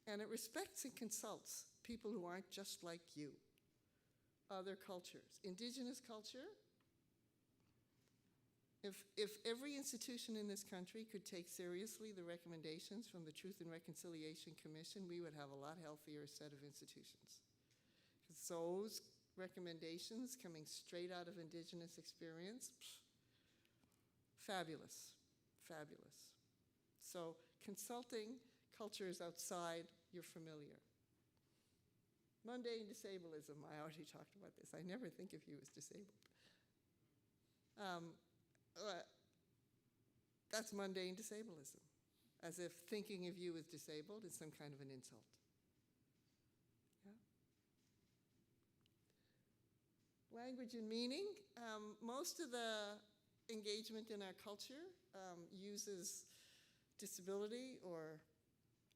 And it respects and consults people who aren't just like you. Other cultures. Indigenous culture, if every institution in this country could take seriously the recommendations from the Truth and Reconciliation Commission, we would have a lot healthier set of institutions. Because those recommendations coming straight out of Indigenous experience, fabulous, fabulous. So consulting cultures outside your familiar. Mundane disableism, I already talked about this. I never think of you as disabled. That's mundane disableism, as if thinking of you as disabled is some kind of an insult. Yeah? Language and meaning. Most of the engagement in our culture uses disability or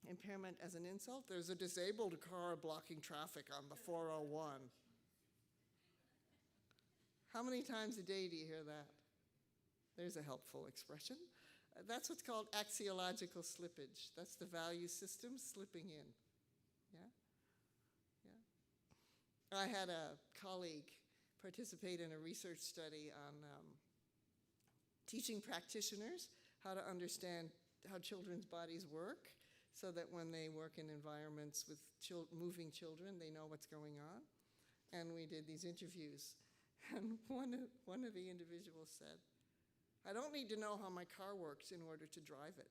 impairment as an insult. There's a disabled car blocking traffic on the 401. How many times a day do you hear that? There's a helpful expression. That's what's called axiological slippage. That's the value system slipping in. Yeah? Yeah. I had a colleague participate in a research study on teaching practitioners how to understand how children's bodies work, so that when they work in environments with moving children, they know what's going on. And we did these interviews. And one of the individuals said, I don't need to know how my car works in order to drive it.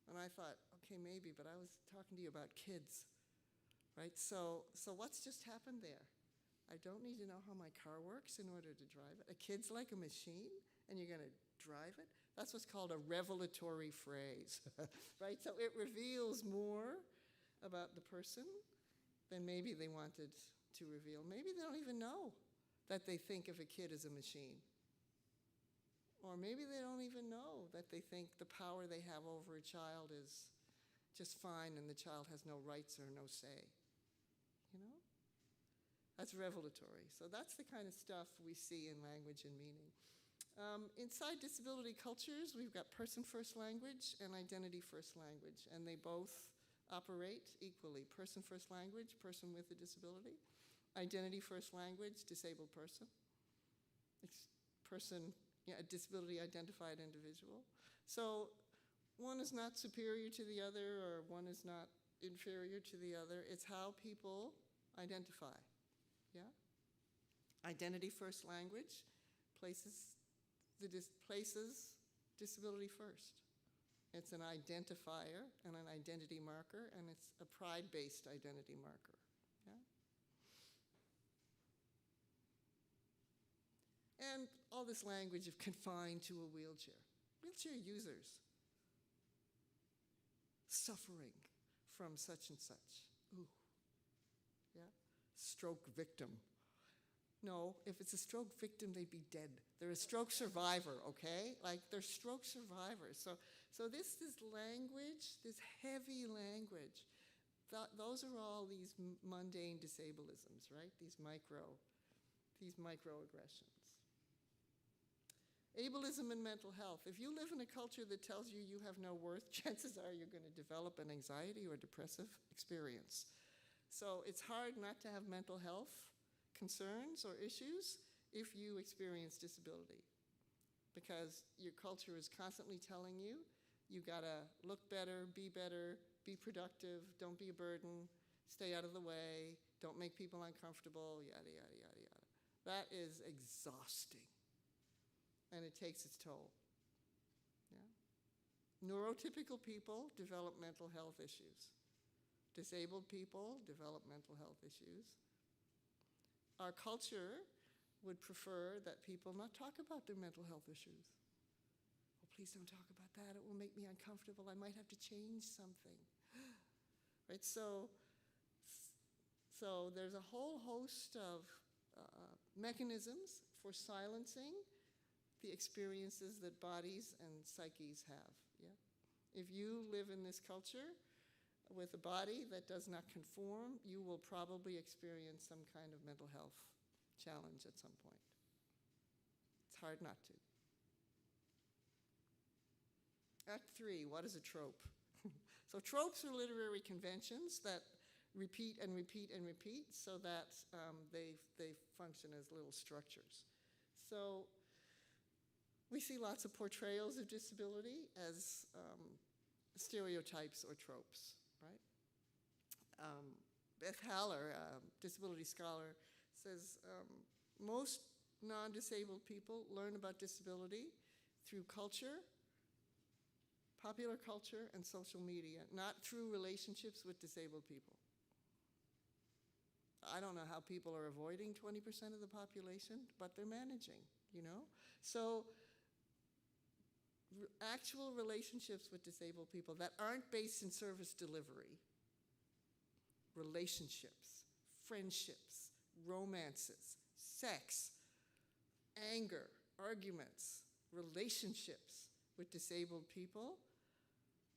And I thought, okay, maybe, but I was talking to you about kids, right? So what's just happened there? I don't need to know how my car works in order to drive it. A kid's like a machine, and you're going to drive it? That's what's called a revelatory phrase, right? So it reveals more about the person than maybe they wanted to reveal. Maybe they don't even know that they think of a kid as a machine. Or maybe they don't even know that they think the power they have over a child is just fine and the child has no rights or no say. You know? That's revelatory. So that's the kind of stuff we see in language and meaning. Inside disability cultures, we've got person-first language and identity-first language, and they both operate equally. Person-first language, person with a disability. Identity-first language, disabled person. Person, a disability-identified individual. So one is not superior to the other, or one is not inferior to the other. It's how people identify. Yeah? Identity-first language places disability first. It's an identifier and an identity marker, and it's a pride-based identity marker. Yeah? And all this language of confined to a wheelchair. Wheelchair users suffering from such and such. Ooh. Yeah? Stroke victim. No, if it's a stroke victim, they'd be dead. They're a stroke survivor, okay? Like, they're stroke survivors. So this language, this heavy language, those are all these mundane disableisms, right? These microaggressions. Ableism and mental health. If you live in a culture that tells you you have no worth, chances are you're going to develop an anxiety or depressive experience. So it's hard not to have mental health concerns or issues if you experience disability, because your culture is constantly telling you you gotta look better, be productive, don't be a burden, stay out of the way, don't make people uncomfortable, yada, yada, yada, yada. That is exhausting, and it takes its toll. Yeah? Neurotypical people develop mental health issues. Disabled people develop mental health issues. Our culture would prefer that people not talk about their mental health issues. Oh, please don't talk about that. It will make me uncomfortable. I might have to change something. Right? So there's a whole host of mechanisms for silencing the experiences that bodies and psyches have. Yeah? If you live in this culture with a body that does not conform, you will probably experience some kind of mental health challenge at some point. It's hard not to. Act 3, what is a trope? So tropes are literary conventions that repeat and repeat and repeat so that they function as little structures. So we see lots of portrayals of disability as stereotypes or tropes, right? Beth Haller, a disability scholar, says most non-disabled people learn about disability through culture, popular culture, and social media, not through relationships with disabled people. I don't know how people are avoiding 20% of the population, but they're managing, you know? So actual relationships with disabled people that aren't based in service delivery, relationships, friendships, romances, sex, anger, arguments, relationships with disabled people,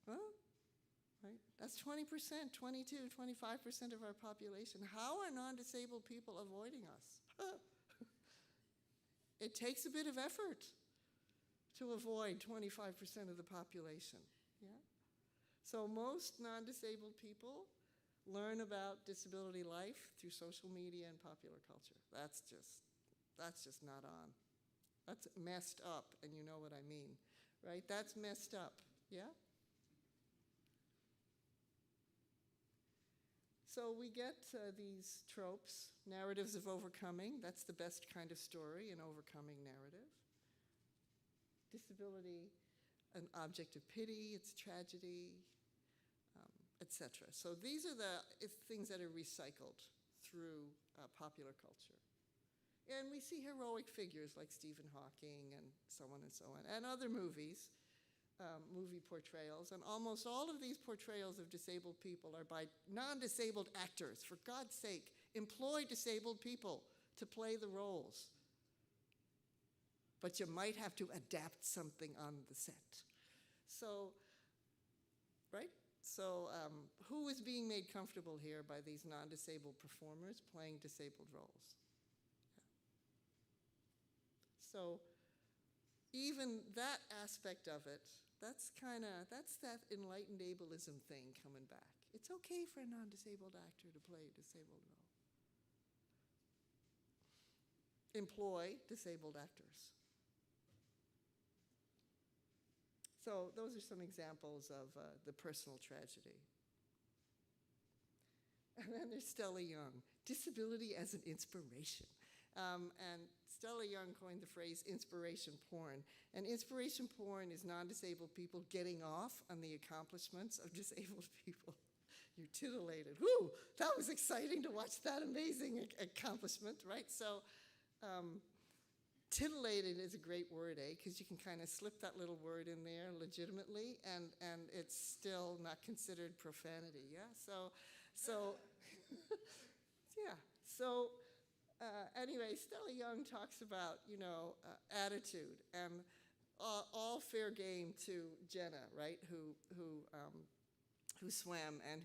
well, right? That's 20%, 22, 25% of our population. How are non-disabled people avoiding us? It takes a bit of effort to avoid 25% of the population. Yeah? So most non-disabled people learn about disability life through social media and popular culture. That's just not on. That's messed up, and you know what I mean, right? That's messed up, yeah? So we get these tropes, narratives of overcoming. That's the best kind of story, an overcoming narrative. Disability, an object of pity, it's tragedy, etc. So these are the things that are recycled through popular culture. And we see heroic figures like Stephen Hawking and so on, and other movies, movie portrayals. And almost all of these portrayals of disabled people are by non-disabled actors. For God's sake, employ disabled people to play the roles. But you might have to adapt something on the set. So, right? So who is being made comfortable here by these non-disabled performers playing disabled roles? Yeah. So even that aspect of it, that's that Enlightened Ableism thing coming back. It's okay for a non-disabled actor to play a disabled role. Employ disabled actors. So those are some examples of the personal tragedy. And then there's Stella Young, disability as an inspiration. And Stella Young coined the phrase inspiration porn. And inspiration porn is non-disabled people getting off on the accomplishments of disabled people. You're titillated. Whew, that was exciting to watch that amazing accomplishment, right? So titillated is a great word, because you can kind of slip that little word in there legitimately, and it's still not considered profanity, yeah? So yeah. So anyway, Stella Young talks about, attitude, and all fair game to Jenna, right, who swam and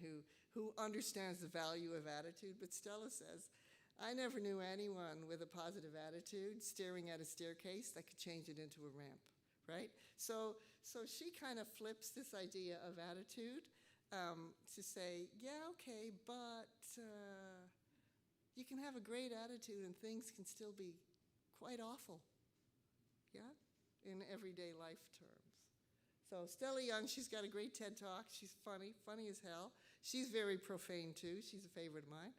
who understands the value of attitude. But Stella says, I never knew anyone with a positive attitude staring at a staircase that could change it into a ramp, right? So she kind of flips this idea of attitude to say, yeah, okay, but you can have a great attitude and things can still be quite awful, yeah, in everyday life terms. So Stella Young, she's got a great TED Talk. She's funny as hell. She's very profane too. She's a favorite of mine.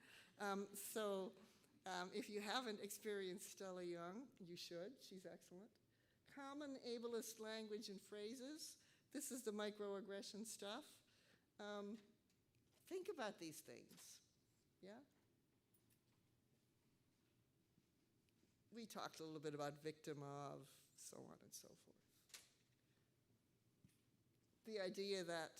If you haven't experienced Stella Young, you should. She's excellent. Common ableist language and phrases This is the microaggression stuff. Think about these things, yeah? We talked a little bit about victim of, so on and so forth. The idea that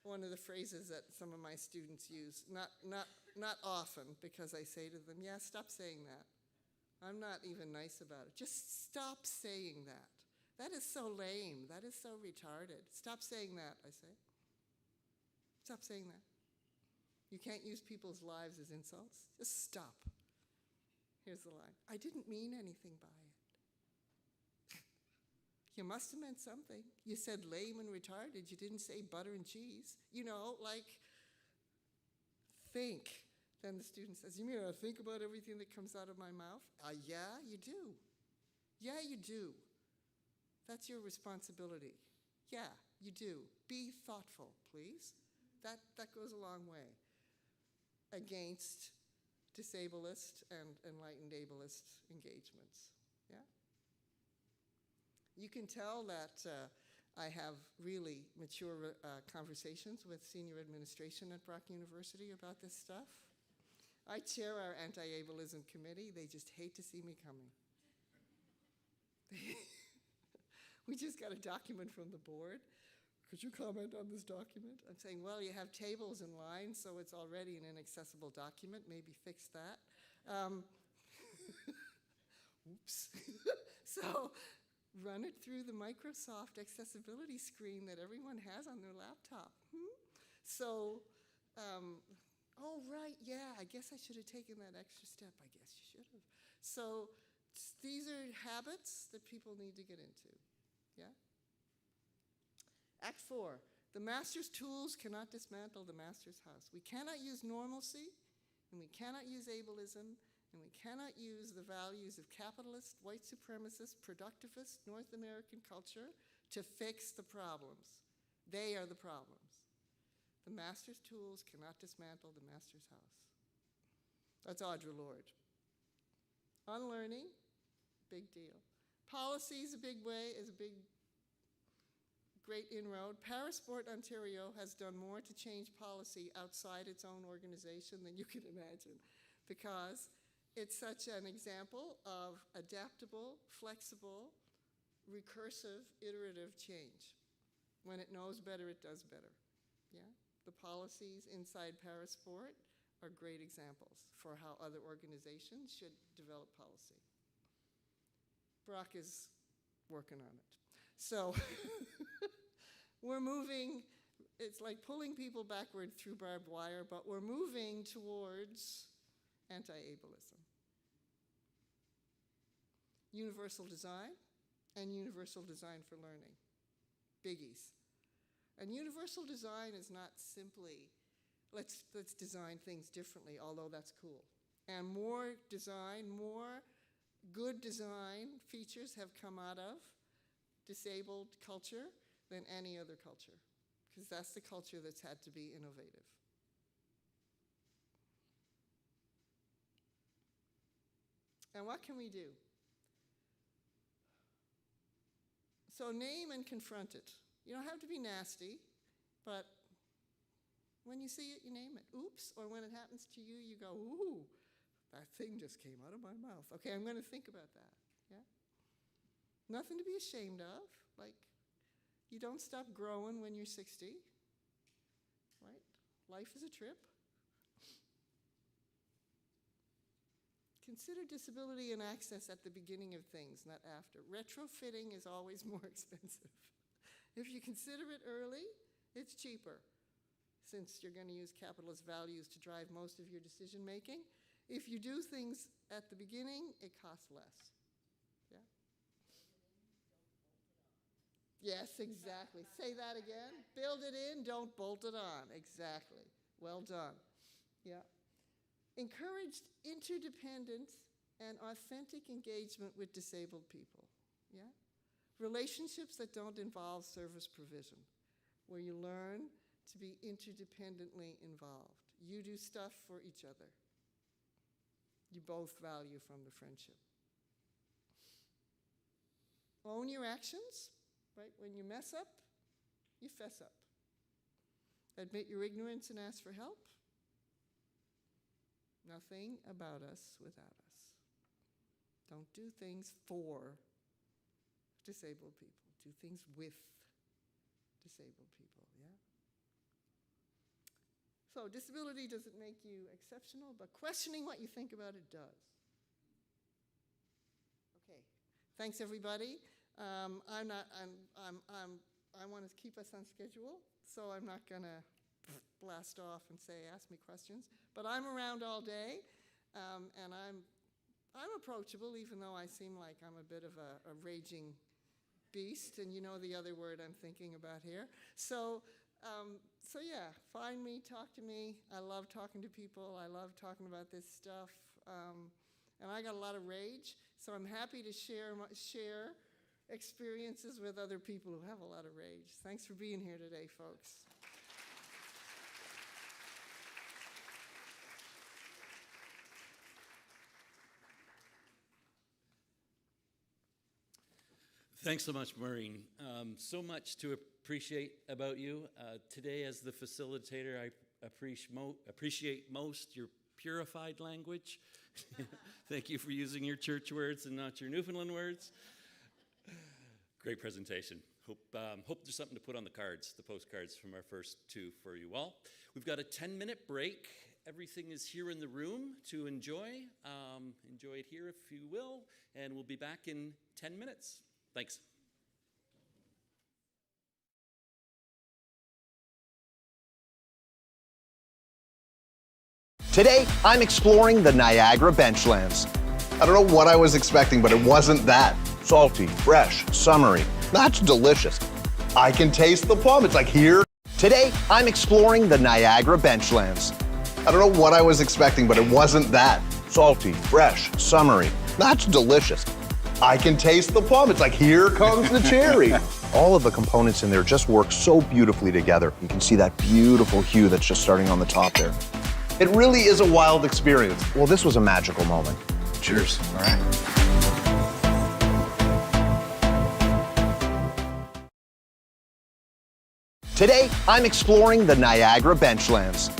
one of the phrases that some of my students use, not often, because I say to them, yeah, stop saying that. I'm not even nice about it. Just stop saying that. That is so lame. That is so retarded. Stop saying that, I say. Stop saying that. You can't use people's lives as insults. Just stop. Here's the line. I didn't mean anything by it. You must have meant something. You said lame and retarded. You didn't say butter and cheese. You know, like, think. Then the student says, you mean I think about everything that comes out of my mouth? Yeah, you do. Yeah, you do. That's your responsibility. Yeah, you do. Be thoughtful, please. That goes a long way against disableist and enlightened ableist engagements. Yeah? You can tell that I have really mature conversations with senior administration at Brock University about this stuff. I chair our anti-ableism committee. They just hate to see me coming. We just got a document from the board. Could you comment on this document? I'm saying, well, you have tables and lines, so it's already an inaccessible document. Maybe fix that. Oops. So run it through the Microsoft accessibility screen that everyone has on their laptop. So, oh, right, yeah, I guess I should have taken that extra step. I guess you should have. So these are habits that people need to get into, yeah? Act 4, the master's tools cannot dismantle the master's house. We cannot use normalcy, and we cannot use ableism, and we cannot use the values of capitalist, white supremacist, productivist, North American culture to fix the problems. They are the problems. The master's tools cannot dismantle the master's house. That's Audre Lorde. Unlearning, big deal. Policy is a big way, is a big, great inroad. Parasport Ontario has done more to change policy outside its own organization than you can imagine, because it's such an example of adaptable, flexible, recursive, iterative change. When it knows better, it does better. Yeah? The policies inside Parasport are great examples for how other organizations should develop policy. Brock is working on it. So we're moving, it's like pulling people backward through barbed wire, but we're moving towards anti-ableism. Universal design and universal design for learning. Biggies. And universal design is not simply, let's design things differently, although that's cool. And more design, more good design features have come out of disabled culture than any other culture, because that's the culture that's had to be innovative. And what can we do? So name and confront it. You don't have to be nasty, but when you see it, you name it. Oops, or when it happens to you, you go, ooh, that thing just came out of my mouth. Okay, I'm going to think about that, yeah? Nothing to be ashamed of. Like, you don't stop growing when you're 60, right? Life is a trip. Consider disability and access at the beginning of things, not after. Retrofitting is always more expensive. If you consider it early, it's cheaper, since you're going to use capitalist values to drive most of your decision making. If you do things at the beginning, it costs less. Yeah? Yes, exactly. Say that again. Build it in, don't bolt it on. Exactly. Well done. Yeah. Encouraged interdependence and authentic engagement with disabled people. Yeah? Relationships that don't involve service provision, where you learn to be interdependently involved. You do stuff for each other. You both value from the friendship. Own your actions, right? When you mess up, you fess up. Admit your ignorance and ask for help. Nothing about us without us. Don't do things for disabled people. Do things with disabled people, yeah? So disability doesn't make you exceptional, but questioning what you think about it does. Okay, thanks everybody. I want to keep us on schedule, so I'm not gonna blast off and say, ask me questions, but I'm around all day, and I'm approachable, even though I seem like I'm a bit of a raging beast, and you know the other word I'm thinking about here. So yeah, find me, talk to me. I love talking to people. I love talking about this stuff, and I got a lot of rage, so I'm happy to share experiences with other people who have a lot of rage. Thanks for being here today, folks. Thanks so much, Maureen. So much to appreciate about you. Today, as the facilitator, I appreciate most your purified language. Thank you for using your church words and not your Newfoundland words. Great presentation. Hope there's something to put on the cards, the postcards from our first two for you all. We've got a 10-minute break. Everything is here in the room to enjoy. Enjoy it here if you will, and we'll be back in 10 minutes. Thanks. Today, I'm exploring the Niagara benchlands. I don't know what I was expecting, but it wasn't that. Salty, fresh, summery. That's delicious. I can taste the plum. It's like here. Today, I'm exploring the Niagara benchlands. I don't know what I was expecting, but it wasn't that. Salty, fresh, summery. That's delicious. I can taste the plum. It's like, here comes the cherry. All of the components in there just work so beautifully together. You can see that beautiful hue that's just starting on the top there. It really is a wild experience. Well, this was a magical moment. Cheers. All right. Today, I'm exploring the Niagara benchlands.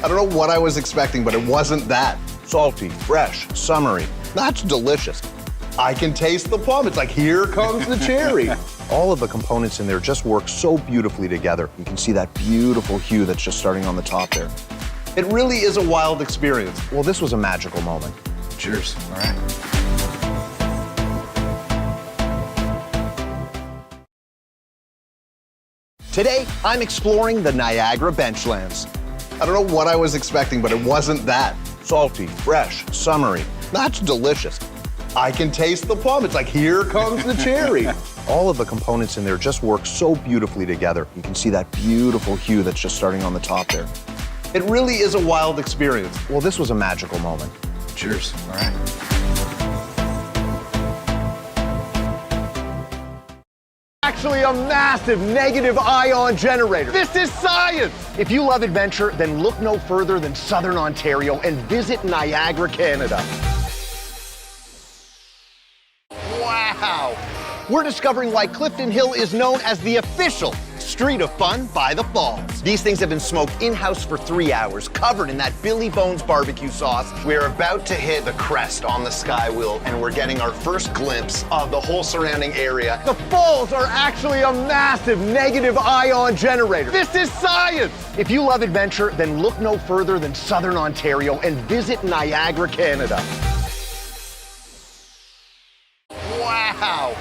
I don't know what I was expecting, but it wasn't that. Salty, fresh, summery. That's delicious. I can taste the plum. It's like, here comes the cherry. All of the components in there just work so beautifully together. You can see that beautiful hue that's just starting on the top there. It really is a wild experience. Well, this was a magical moment. Cheers. All right. Today, I'm exploring the Niagara benchlands. I don't know what I was expecting, but it wasn't that. Salty, fresh, summery. That's delicious. I can taste the plum. It's like, here comes the cherry. All of the components in there just work so beautifully together. You can see that beautiful hue that's just starting on the top there. It really is a wild experience. Well, this was a magical moment. Cheers. All right. Actually a massive negative ion generator. This is science! If you love adventure, then look no further than Southern Ontario and visit Niagara, Canada. Wow! We're discovering why Clifton Hill is known as the official street of fun by the falls. These things have been smoked in-house for 3 hours, covered in that Billy Bones barbecue sauce. We're about to hit the crest on the sky wheel, and we're getting our first glimpse of the whole surrounding area. The falls are actually a massive negative ion generator. This is science! If you love adventure, then look no further than Southern Ontario and visit Niagara, Canada. Wow!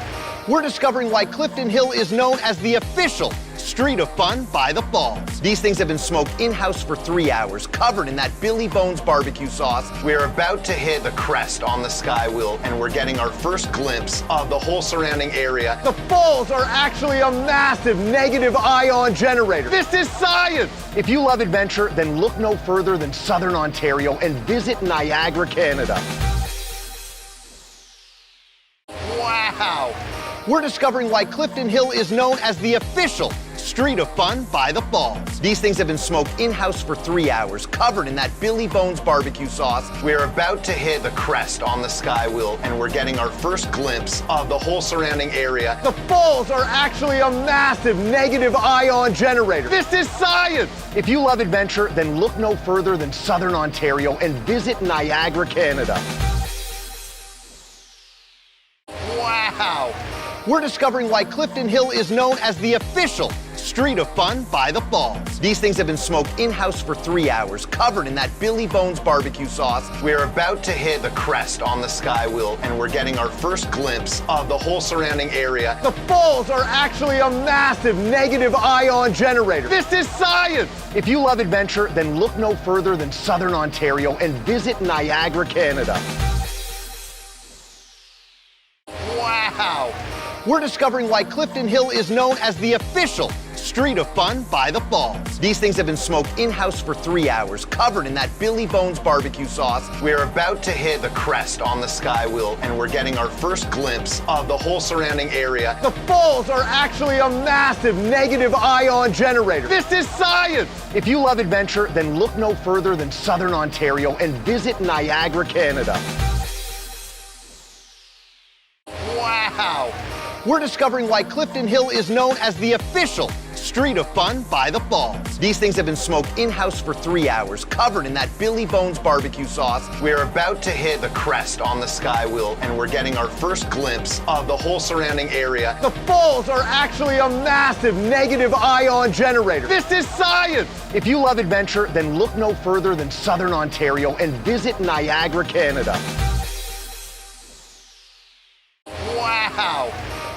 We're discovering why Clifton Hill is known as the official street of fun by the falls. These things have been smoked in-house for 3 hours, covered in that Billy Bones barbecue sauce. We're about to hit the crest on the sky wheel, and we're getting our first glimpse of the whole surrounding area. The falls are actually a massive negative ion generator. This is science! If you love adventure, then look no further than Southern Ontario and visit Niagara, Canada. Wow! We're discovering why Clifton Hill is known as the official street street of fun by the falls. These things have been smoked in-house for 3 hours, covered in that Billy Bones barbecue sauce. We're about to hit the crest on the sky wheel, and we're getting our first glimpse of the whole surrounding area. The falls are actually a massive negative ion generator. This is science! If you love adventure, then look no further than Southern Ontario and visit Niagara, Canada. Wow! We're discovering why Clifton Hill is known as the official street of fun by the falls. These things have been smoked in-house for 3 hours, covered in that Billy Bones barbecue sauce. We're about to hit the crest on the sky wheel, and we're getting our first glimpse of the whole surrounding area. The falls are actually a massive negative ion generator. This is science! If you love adventure, then look no further than Southern Ontario and visit Niagara, Canada. Wow! We're discovering why Clifton Hill is known as the official street of fun by the falls. These things have been smoked in-house for 3 hours, covered in that Billy Bones barbecue sauce. We're about to hit the crest on the sky wheel, and we're getting our first glimpse of the whole surrounding area. The falls are actually a massive negative ion generator. This is science! If you love adventure, then look no further than Southern Ontario and visit Niagara, Canada. Wow! We're discovering why Clifton Hill is known as the official street of fun by the falls. These things have been smoked in-house for 3 hours, covered in that Billy Bones barbecue sauce. We're about to hit the crest on the sky wheel, and we're getting our first glimpse of the whole surrounding area. The falls are actually a massive negative ion generator. This is science! If you love adventure, then look no further than Southern Ontario and visit Niagara, Canada. Wow!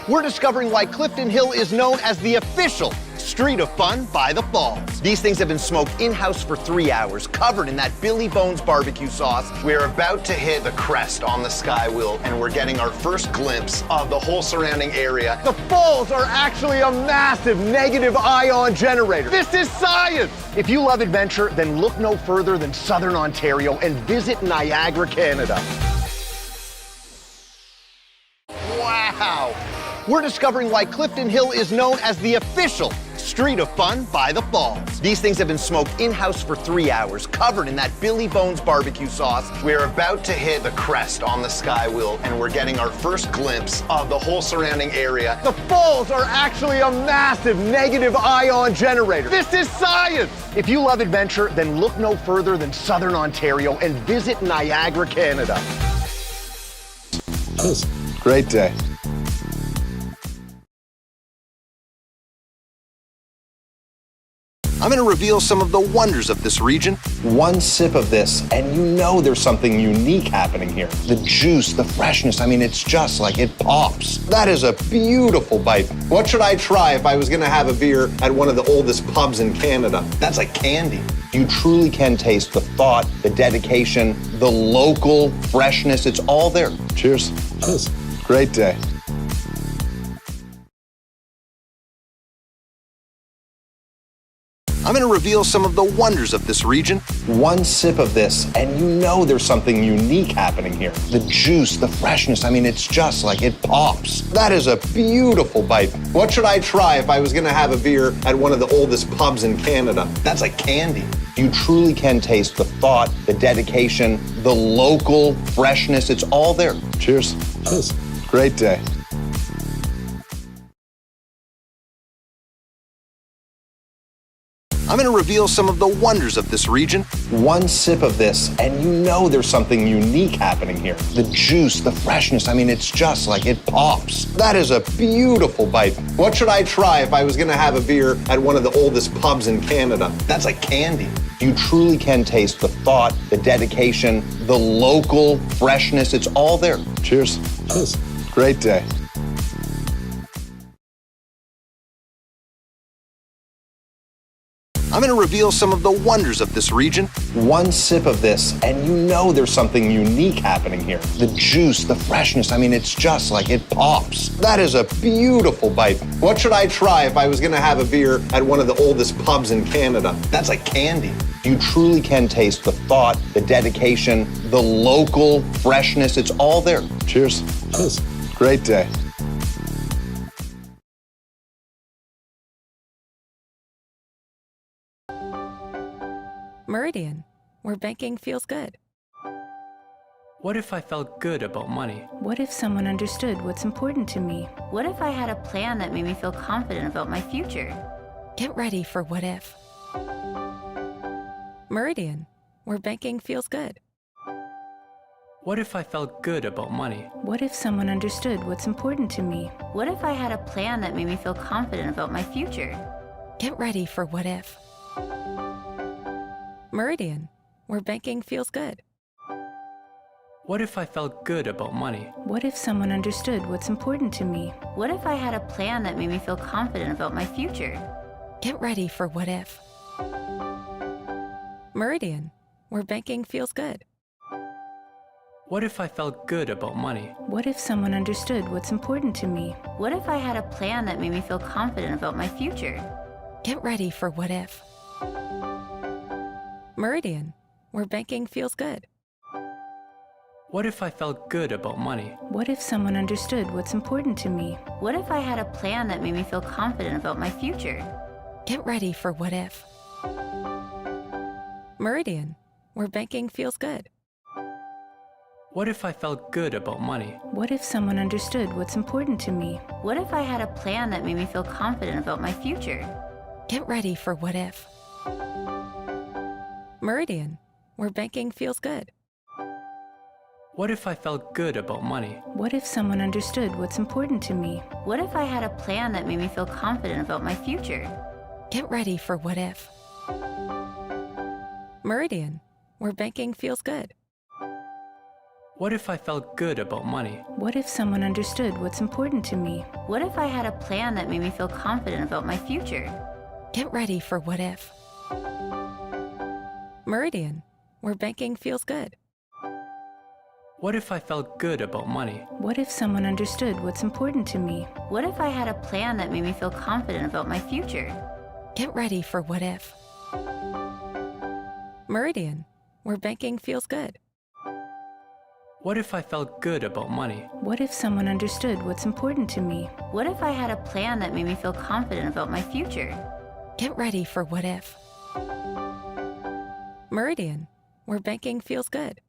We're discovering why Clifton Hill is known as the official street of fun by the falls. These things have been smoked in-house for 3 hours, covered in that Billy Bones barbecue sauce. We're about to hit the crest on the sky wheel, and we're getting our first glimpse of the whole surrounding area. The falls are actually a massive negative ion generator. This is science! If you love adventure, then look no further than Southern Ontario and visit Niagara, Canada. Wow! We're discovering why Clifton Hill is known as the official street of fun by the falls. These things have been smoked in-house for 3 hours, covered in that Billy Bones barbecue sauce. We're about to hit the crest on the sky wheel, and we're getting our first glimpse of the whole surrounding area. The falls are actually a massive negative ion generator. This is science! If you love adventure, then look no further than Southern Ontario and visit Niagara, Canada. Cheers. Great day. I'm going to reveal some of the wonders of this region. One sip of this, and you know there's something unique happening here. The juice, the freshness, I mean, it's just like it pops. That is a beautiful bite. What should I try if I was going to have a beer at one of the oldest pubs in Canada? That's like candy. You truly can taste the thought, the dedication, the local freshness. It's all there. Cheers. Cheers. Great day. I'm going to reveal some of the wonders of this region. One sip of this, and you know there's something unique happening here. The juice, the freshness, I mean, it's just like it pops. That is a beautiful bite. What should I try if I was going to have a beer at one of the oldest pubs in Canada? That's like candy. You truly can taste the thought, the dedication, the local freshness. It's all there. Cheers. Cheers. Great day. I'm going to reveal some of the wonders of this region. One sip of this, and you know there's something unique happening here. The juice, the freshness, I mean, it's just like it pops. That is a beautiful bite. What should I try if I was going to have a beer at one of the oldest pubs in Canada? That's like candy. You truly can taste the thought, the dedication, the local freshness. It's all there. Cheers. Cheers. Great day. I'm going to reveal some of the wonders of this region. One sip of this, and you know there's something unique happening here. The juice, the freshness, I mean, it's just like it pops. That is a beautiful bite. What should I try if I was going to have a beer at one of the oldest pubs in Canada? That's like candy. You truly can taste the thought, the dedication, the local freshness. It's all there. Cheers. Cheers. Great day. Meridian, where banking feels good. What if I felt good about money? What if someone understood what's important to me? What if I had a plan that made me feel confident about my future? Get ready for what if. Meridian, where banking feels good. What if I felt good about money? What if someone understood what's important to me? What if I had a plan that made me feel confident about my future? Get ready for what if. Meridian, where banking feels good. What if I felt good about money? What if someone understood what's important to me? What if I had a plan that made me feel confident about my future? Get ready for what if. Meridian, where banking feels good. What if I felt good about money? What if someone understood what's important to me? What if I had a plan that made me feel confident about my future? Get ready for what if. Meridian, where banking feels good. What if I felt good about money? What if someone understood what's important to me? What if I had a plan that made me feel confident about my future? Get ready for what if. Meridian, where banking feels good. What if I felt good about money? What if someone understood what's important to me? What if I had a plan that made me feel confident about my future? Get ready for what if. Meridian, where banking feels good. What if I felt good about money? What if someone understood what's important to me? What if I had a plan that made me feel confident about my future? Get ready for what if. Meridian, where banking feels good. What if I felt good about money? What if someone understood what's important to me? What if I had a plan that made me feel confident about my future? Get ready for what if. Meridian, where banking feels good. What if I felt good about money? What if someone understood what's important to me? What if I had a plan that made me feel confident about my future? Get ready for what if. Meridian, where banking feels good. What if I felt good about money? What if someone understood what's important to me? What if I had a plan that made me feel confident about my future? Get ready for what if. Meridian, where banking feels good.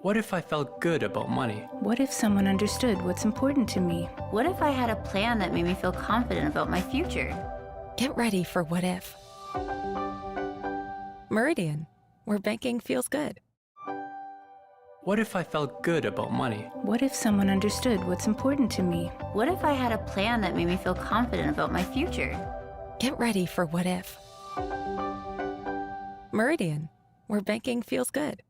What if I felt good about money? What if someone understood what's important to me? What if I had a plan that made me feel confident about my future? Get ready for what if. Meridian, where banking feels good. What if I felt good about money? What if someone understood what's important to me? What if I had a plan that made me feel confident about my future? Get ready for what if. Meridian, where banking feels good.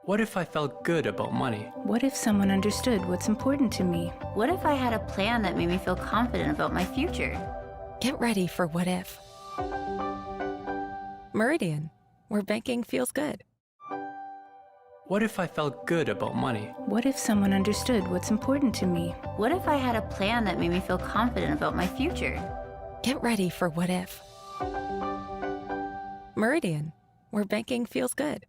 What if I felt good about money? What if someone understood what's important to me? What if I had a plan that made me feel confident about my future? Get ready for what if. Meridian, where banking feels good. What if I felt good about money? What if someone understood what's important to me? What if I had a plan that made me feel confident about my future? Get ready for what if. Meridian, where banking feels good.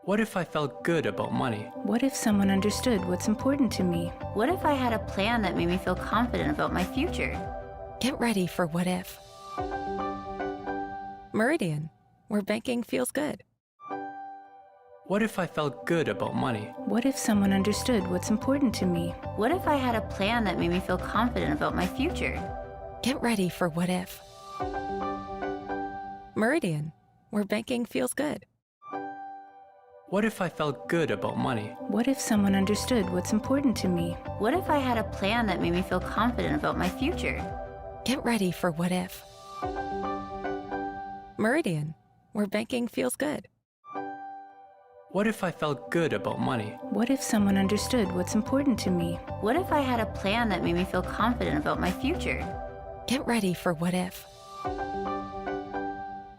What if I felt good about money? What if someone understood what's important to me? What if I had a plan that made me feel confident about my future? Get ready for what if. Meridian, where banking feels good. What if I felt good about money? What if someone understood what's important to me? What if I had a plan that made me feel confident about my future? Get ready for what if. Meridian, where banking feels good. What if I felt good about money? What if someone understood what's important to me? What if I had a plan that made me feel confident about my future? Get ready for what if. Meridian, where banking feels good. What if I felt good about money? What if someone understood what's important to me? What if I had a plan that made me feel confident about my future? Get ready for what if.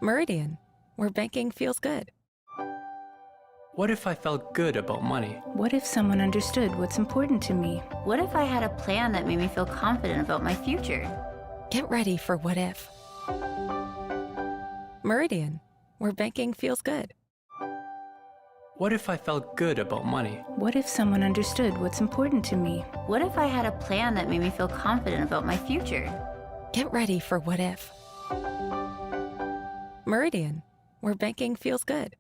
Meridian, where banking feels good. What if I felt good about money? What if someone understood what's important to me? What if I had a plan that made me feel confident about my future? Get ready for what if. Meridian, where banking feels good. What if I felt good about money? What if someone understood what's important to me? What if I had a plan that made me feel confident about my future? Get ready for what if. Meridian, where banking feels good.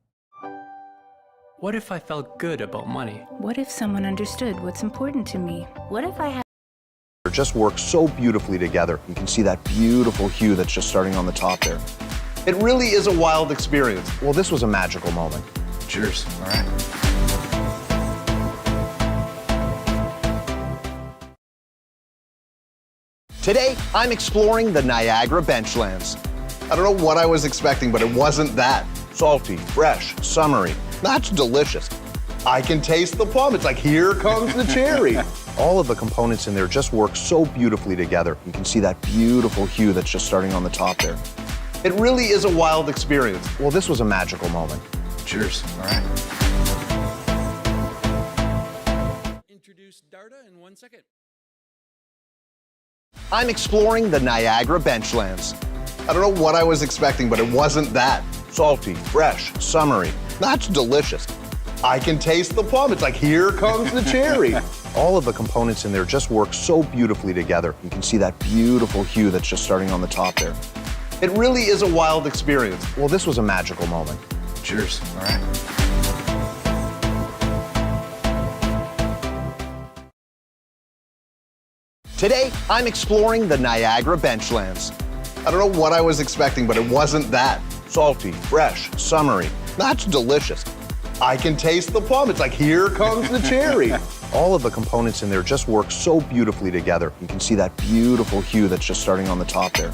What if I felt good about money? What if someone understood what's important to me? What if I had Just work so beautifully together. You can see that beautiful hue that's just starting on the top there. It really is a wild experience. Well, this was a magical moment. Cheers. All right. Today, I'm exploring the Niagara benchlands. I don't know what I was expecting, but it wasn't that. Salty, fresh, summery. That's delicious. I can taste the plum. It's like, here comes the cherry. All of the components in there just work so beautifully together. You can see that beautiful hue that's just starting on the top there. It really is a wild experience. Well, this was a magical moment. Cheers. All right. Introduce Darda in 1 second. I'm exploring the Niagara benchlands. I don't know what I was expecting, but it wasn't that. Salty, fresh, summery. That's delicious. I can taste the plum. It's like, here comes the cherry. All of the components in there just work so beautifully together. You can see that beautiful hue that's just starting on the top there. It really is a wild experience. Well, this was a magical moment. Cheers. All right. Today, I'm exploring the Niagara benchlands. I don't know what I was expecting, but it wasn't that. Salty, fresh, summery. That's delicious. I can taste the plum. It's like, here comes the cherry. All of the components in there just work so beautifully together. You can see that beautiful hue that's just starting on the top there.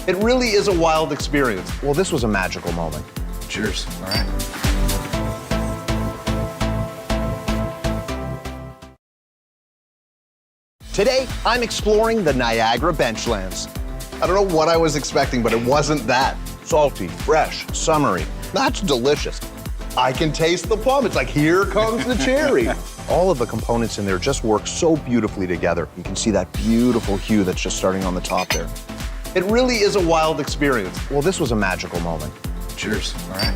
It really is a wild experience. Well, this was a magical moment. Cheers. All right. Today, I'm exploring the Niagara benchlands. I don't know what I was expecting, but it wasn't that. Salty, fresh, summery. That's delicious. I can taste the plum. It's like, here comes the cherry. All of the components in there just work so beautifully together. You can see that beautiful hue that's just starting on the top there. It really is a wild experience. Well, this was a magical moment. Cheers. All right.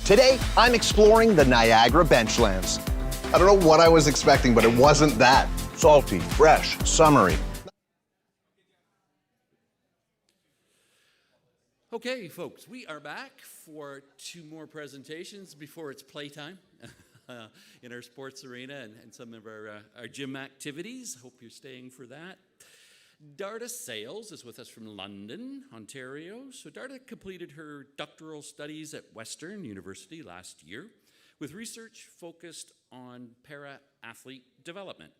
Today, I'm exploring the Niagara benchlands. I don't know what I was expecting, but it wasn't that. Salty, fresh, summery. Okay, folks, we are back for 2 more presentations before it's playtime in our sports arena and some of our gym activities. Hope you're staying for that. Darda Sales is with us from London, Ontario. So Darda completed her doctoral studies at Western University last year with research focused on para-athlete development.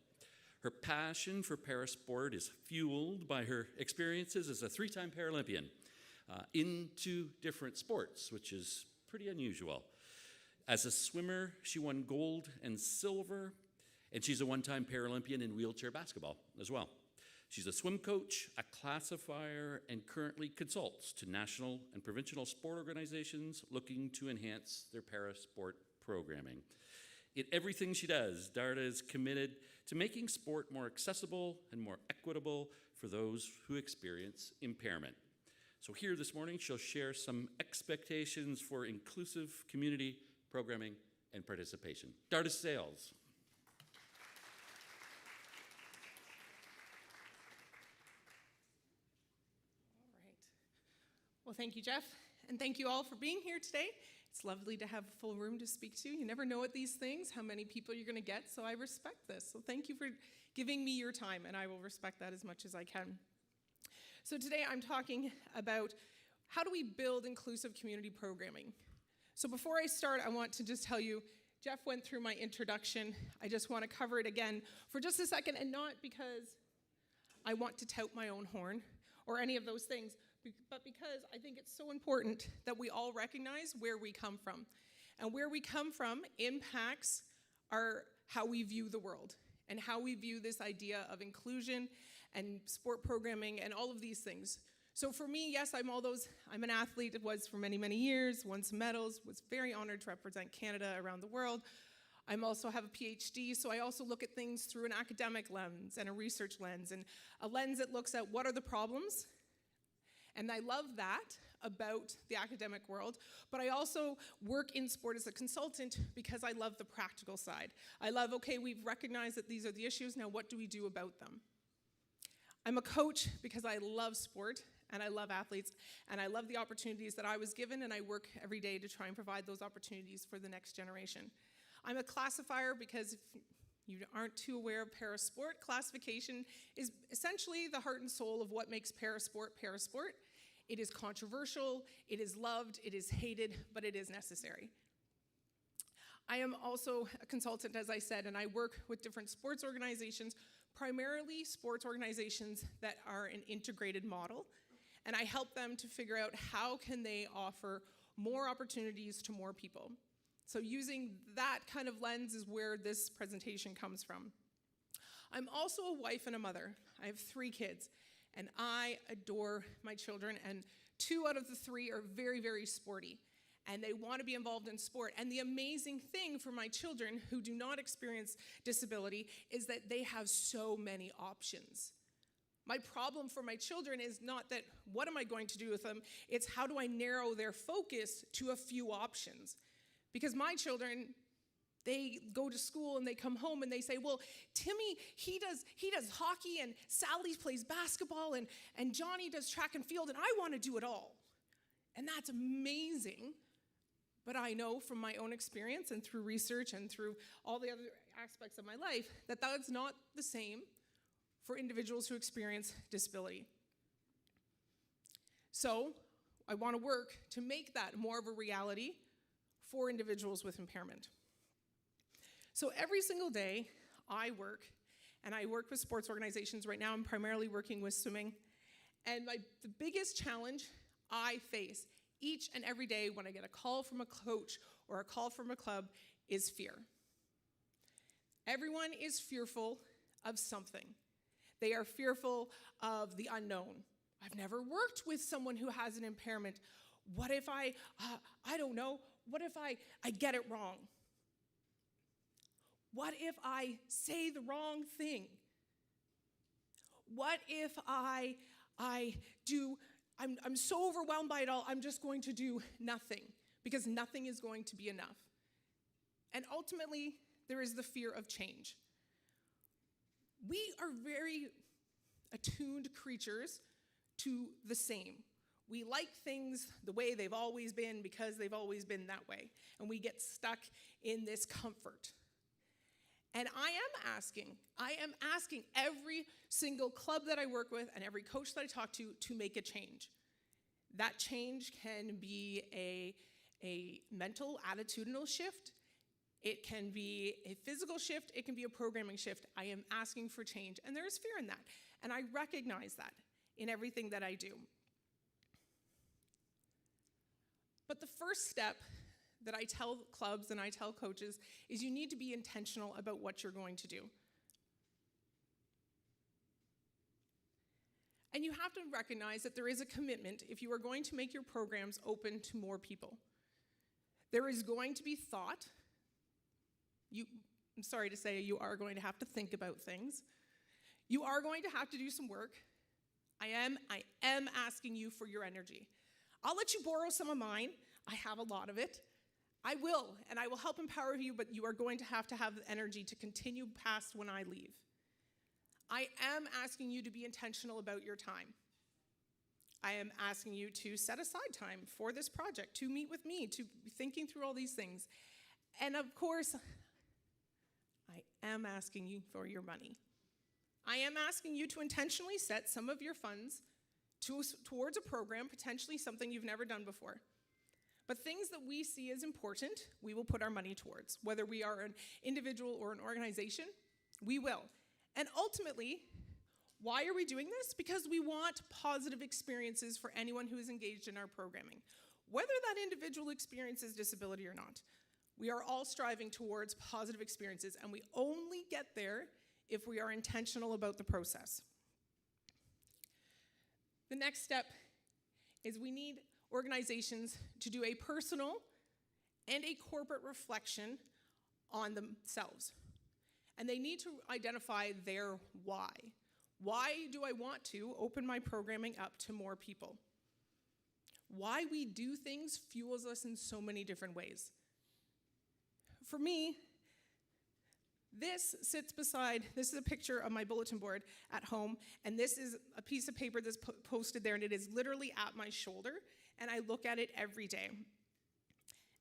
Her passion for parasport is fueled by her experiences as a 3-time Paralympian into different sports, which is pretty unusual. As a swimmer, she won gold and silver, and she's a 1-time Paralympian in wheelchair basketball as well. She's a swim coach, a classifier, and currently consults to national and provincial sport organizations looking to enhance their parasport programming. In everything she does, Darda is committed to making sport more accessible and more equitable for those who experience impairment. So here this morning, she'll share some expectations for inclusive community programming and participation. Darda Sales. Well, thank you, Jeff, and thank you all for being here today. It's lovely to have a full room to speak to. You never know at these things how many people you're going to get, so I respect this. So thank you for giving me your time, and I will respect that as much as I can. So today I'm talking about how do we build inclusive community programming. So before I start, I want to just tell you, Jeff went through my introduction. I just want to cover it again for just a second, and not because I want to tout my own horn or any of those things, but because I think it's so important that we all recognize where we come from. And where we come from impacts how we view the world and how we view this idea of inclusion and sport programming and all of these things. So for me, yes, I'm an athlete, was for many, many years, won some medals, was very honored to represent Canada around the world. I also have a PhD, so I also look at things through an academic lens and a research lens, and a lens that looks at what are the problems And I love that about the academic world, but I also work in sport as a consultant because I love the practical side. I love, okay, we've recognized that these are the issues, now what do we do about them? I'm a coach because I love sport and I love athletes and I love the opportunities that I was given, and I work every day to try and provide those opportunities for the next generation. I'm a classifier because if you aren't too aware of Parasport, classification is essentially the heart and soul of what makes Parasport Parasport. It is controversial, it is loved, it is hated, but it is necessary. I am also a consultant, as I said, and I work with different sports organizations, primarily sports organizations that are an integrated model, and I help them to figure out how can they offer more opportunities to more people. So using that kind of lens is where this presentation comes from. I'm also a wife and a mother. I have 3 kids. And I adore my children, and 2 out of the 3 are very, very sporty, and they want to be involved in sport. And the amazing thing for my children who do not experience disability is that they have so many options. My problem for my children is not that what am I going to do with them, it's how do I narrow their focus to a few options. Because my children, they go to school and they come home and they say, well, Timmy, he does hockey, and Sally plays basketball, and Johnny does track and field, and I want to do it all. And that's amazing. But I know from my own experience and through research and through all the other aspects of my life that that's not the same for individuals who experience disability. So I want to work to make that more of a reality for individuals with impairment. So every single day I work, and I work with sports organizations. Right now I'm primarily working with swimming. And the biggest challenge I face each and every day when I get a call from a coach or a call from a club is fear. Everyone is fearful of something. They are fearful of the unknown. I've never worked with someone who has an impairment. What if I don't know, what if I get it wrong? What if I say the wrong thing? What if I'm so overwhelmed by it all, I'm just going to do nothing, because nothing is going to be enough. And ultimately, there is the fear of change. We are very attuned creatures to the same. We like things the way they've always been because they've always been that way, and we get stuck in this comfort. And I am asking every single club that I work with and every coach that I talk to make a change. That change can be a mental, attitudinal shift. It can be a physical shift. It can be a programming shift. I am asking for change, and there is fear in that. And I recognize that in everything that I do. But the first step that I tell clubs and I tell coaches is you need to be intentional about what you're going to do. And you have to recognize that there is a commitment if you are going to make your programs open to more people. There is going to be thought. I'm sorry to say, you are going to have to think about things. You are going to have to do some work. I am asking you for your energy. I'll let you borrow some of mine. I have a lot of it. I will, and I will help empower you, but you are going to have the energy to continue past when I leave. I am asking you to be intentional about your time. I am asking you to set aside time for this project, to meet with me, to be thinking through all these things. And of course, I am asking you for your money. I am asking you to intentionally set some of your funds towards a program, potentially something you've never done before. But things that we see as important, we will put our money towards. Whether we are an individual or an organization, we will. And ultimately, why are we doing this? Because we want positive experiences for anyone who is engaged in our programming. Whether that individual experiences disability or not, we are all striving towards positive experiences, and we only get there if we are intentional about the process. The next step is we need organizations to do a personal and a corporate reflection on themselves. And they need to identify their why. Why do I want to open my programming up to more people? Why we do things fuels us in so many different ways. For me, this sits beside, this is a picture of my bulletin board at home, and this is a piece of paper that's posted there, and it is literally at my shoulder, and I look at it every day.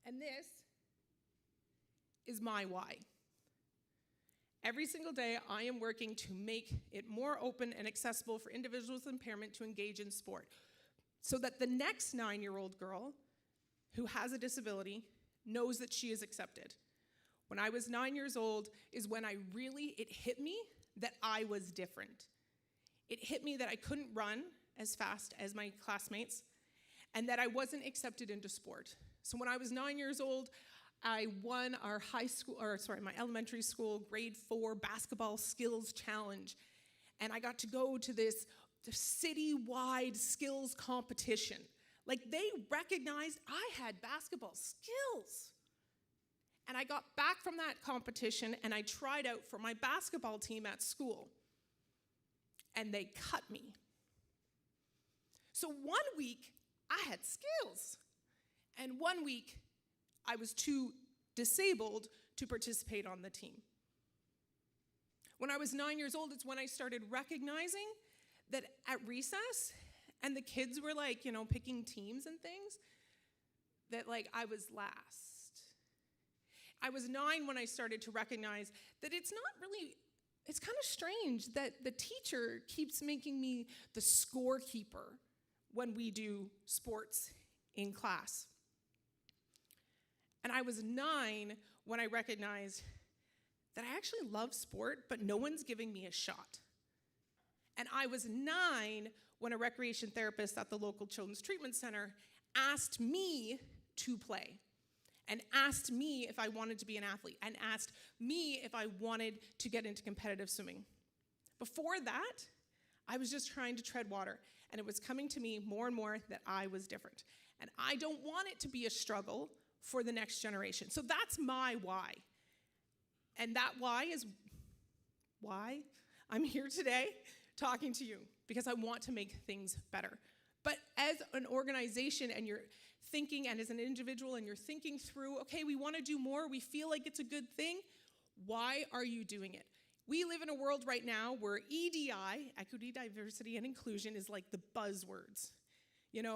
And this is my why. Every single day, I am working to make it more open and accessible for individuals with impairment to engage in sport, so that the next 9-year-old girl who has a disability knows that she is accepted. When I was 9 years old is when it hit me that I was different. It hit me that I couldn't run as fast as my classmates and that I wasn't accepted into sport. So when I was 9 years old, I won our my elementary school grade 4 basketball skills challenge. And I got to go to this city-wide skills competition. Like, they recognized I had basketball skills. And I got back from that competition and I tried out for my basketball team at school. And they cut me. So 1 week, I had skills. And 1 week, I was too disabled to participate on the team. When I was 9 years old, it's when I started recognizing that at recess, and the kids were like, picking teams and things, that like I was last. I was 9 when I started to recognize that it's kind of strange that the teacher keeps making me the scorekeeper when we do sports in class. And I was 9 when I recognized that I actually love sport, but no one's giving me a shot. And I was 9 when a recreation therapist at the local children's treatment center asked me to play, and asked me if I wanted to be an athlete, and asked me if I wanted to get into competitive swimming. Before that, I was just trying to tread water, and it was coming to me more and more that I was different. And I don't want it to be a struggle for the next generation. So that's my why. And that why is why I'm here today talking to you, because I want to make things better. But as an organization, and you're thinking, and as an individual, and you're thinking through, okay, we want to do more, we feel like it's a good thing, why are you doing it? We live in a world right now where EDI, equity, diversity, and inclusion, is like the buzzwords.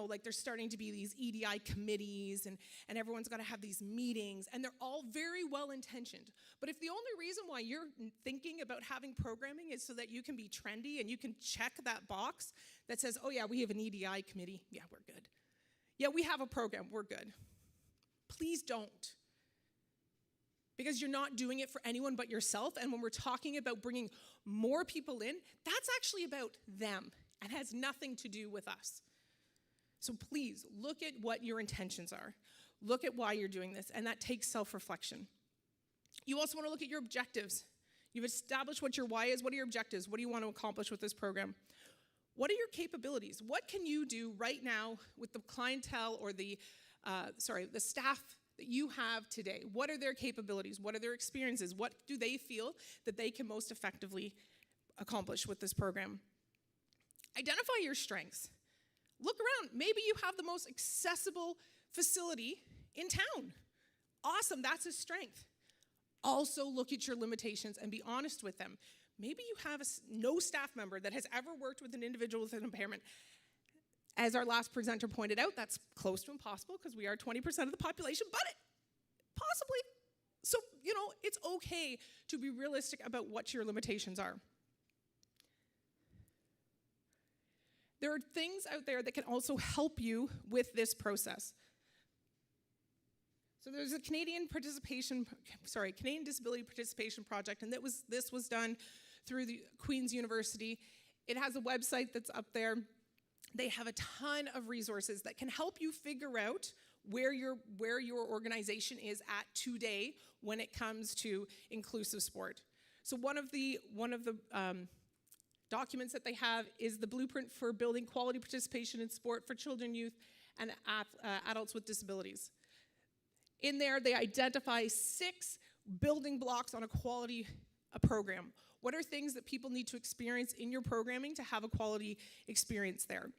Like there's starting to be these EDI committees, and everyone's got to have these meetings, and they're all very well-intentioned. But if the only reason why you're thinking about having programming is so that you can be trendy and you can check that box that says, oh yeah, we have an EDI committee, yeah, we're good. Yeah, we have a program, we're good. Please don't. Because you're not doing it for anyone but yourself, and when we're talking about bringing more people in, that's actually about them and has nothing to do with us. So please, look at what your intentions are. Look at why you're doing this, and that takes self-reflection. You also want to look at your objectives. You've established what your why is. What are your objectives? What do you want to accomplish with this program? What are your capabilities? What can you do right now with the clientele or the staff that you have today? What are their capabilities? What are their experiences? What do they feel that they can most effectively accomplish with this program? Identify your strengths. Look around. Maybe you have the most accessible facility in town. Awesome, that's a strength. Also look at your limitations and be honest with them. Maybe you have no staff member that has ever worked with an individual with an impairment. As our last presenter pointed out, that's close to impossible because we are 20% of the population, but possibly. So, it's okay to be realistic about what your limitations are. There are things out there that can also help you with this process. So there's a Canadian Disability Participation Project, and this was done through the Queen's University. It has a website that's up there. They have a ton of resources that can help you figure out where your organization is at today when it comes to inclusive sport. So one of the documents that they have is the blueprint for building quality participation in sport for children, youth, and adults with disabilities. In there, they identify 6 building blocks on a quality program. What are things that people need to experience in your programming to have a quality experience there?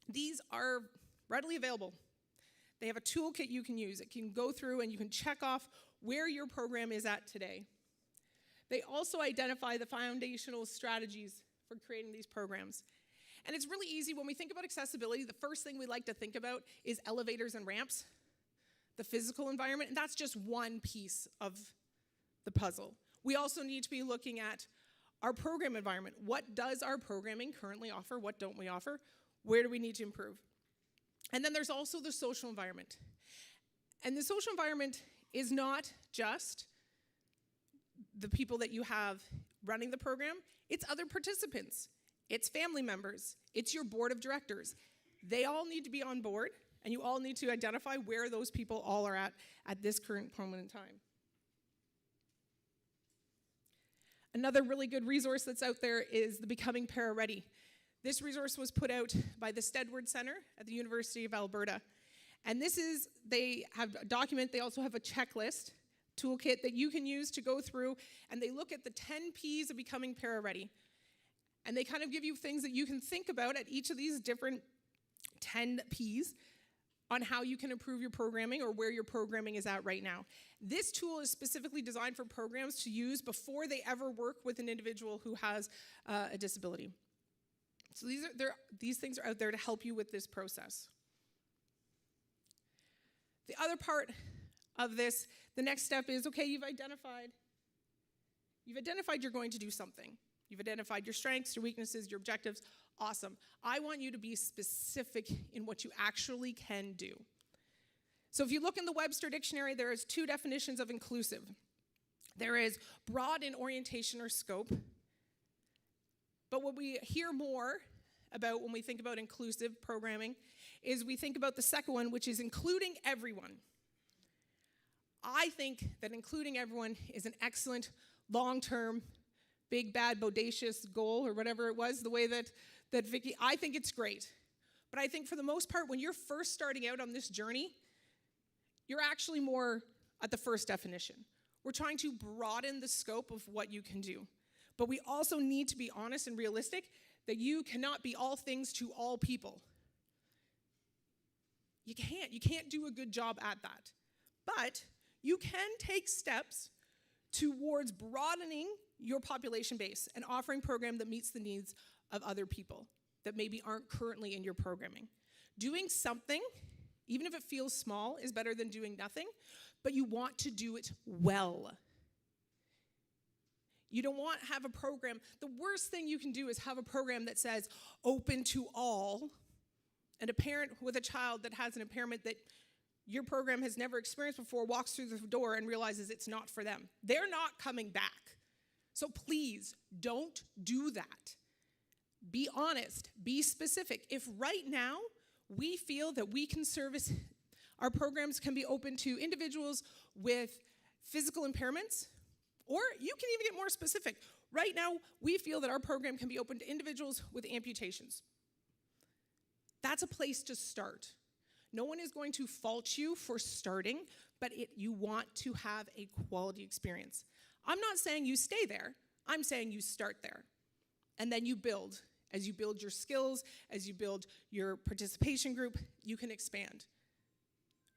These are readily available. They have a toolkit you can use. It can go through and you can check off where your program is at today. They also identify the foundational strategies for creating these programs. And it's really easy when we think about accessibility, the first thing we like to think about is elevators and ramps, the physical environment, and that's just one piece of the puzzle. We also need to be looking at our program environment. What does our programming currently offer? What don't we offer? Where do we need to improve? And then there's also the social environment. And the social environment is not just the people that you have running the program, it's other participants. It's family members, it's your board of directors. They all need to be on board, and you all need to identify where those people all are at this current moment in time. Another really good resource that's out there is the Becoming Para-Ready. This resource was put out by the Stedward Center at the University of Alberta. And this is, they have a document, they also have a checklist, toolkit that you can use to go through, and they look at the 10 P's of becoming para-ready. And they kind of give you things that you can think about at each of these different 10 P's on how you can improve your programming or where your programming is at right now. This tool is specifically designed for programs to use before they ever work with an individual who has a disability. So these things are out there to help you with this process. The other part of this, the next step is, okay, you've identified you're going to do something. You've identified your strengths, your weaknesses, your objectives. Awesome. I want you to be specific in what you actually can do. So if you look in the Webster Dictionary, there is 2 definitions of inclusive. There is broad in orientation or scope. But what we hear more about when we think about inclusive programming is we think about the second one, which is including everyone. I think that including everyone is an excellent long-term big, bad, bodacious goal, or whatever it was, the way that Vicki, I think it's great. But I think for the most part, when you're first starting out on this journey, you're actually more at the first definition. We're trying to broaden the scope of what you can do. But we also need to be honest and realistic that you cannot be all things to all people. You can't do a good job at that. But you can take steps towards broadening your population base and offering a program that meets the needs of other people that maybe aren't currently in your programming. Doing something, even if it feels small, is better than doing nothing, but you want to do it well. You don't want to have a program, the worst thing you can do is have a program that says open to all, and a parent with a child that has an impairment that your program has never experienced before walks through the door and realizes it's not for them. They're not coming back. So please don't do that. Be honest, be specific. If right now we feel that we can service, our programs can be open to individuals with physical impairments, or you can even get more specific. Right now, we feel that our program can be open to individuals with amputations. That's a place to start. No one is going to fault you for starting, but you want to have a quality experience. I'm not saying you stay there. I'm saying you start there. And then you build. As you build your skills, as you build your participation group, you can expand.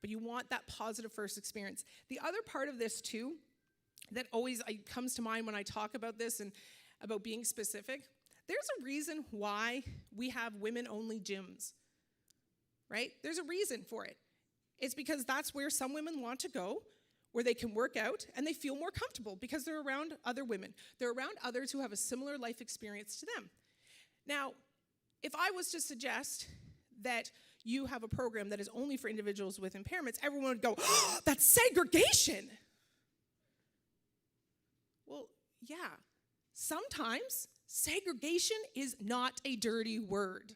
But you want that positive first experience. The other part of this, too, that always comes to mind when I talk about this and about being specific, there's a reason why we have women-only gyms. Right? There's a reason for it. It's because that's where some women want to go, where they can work out and they feel more comfortable because they're around other women. They're around others who have a similar life experience to them. Now, if I was to suggest that you have a program that is only for individuals with impairments, everyone would go, oh, that's segregation. Well, yeah. Sometimes segregation is not a dirty word.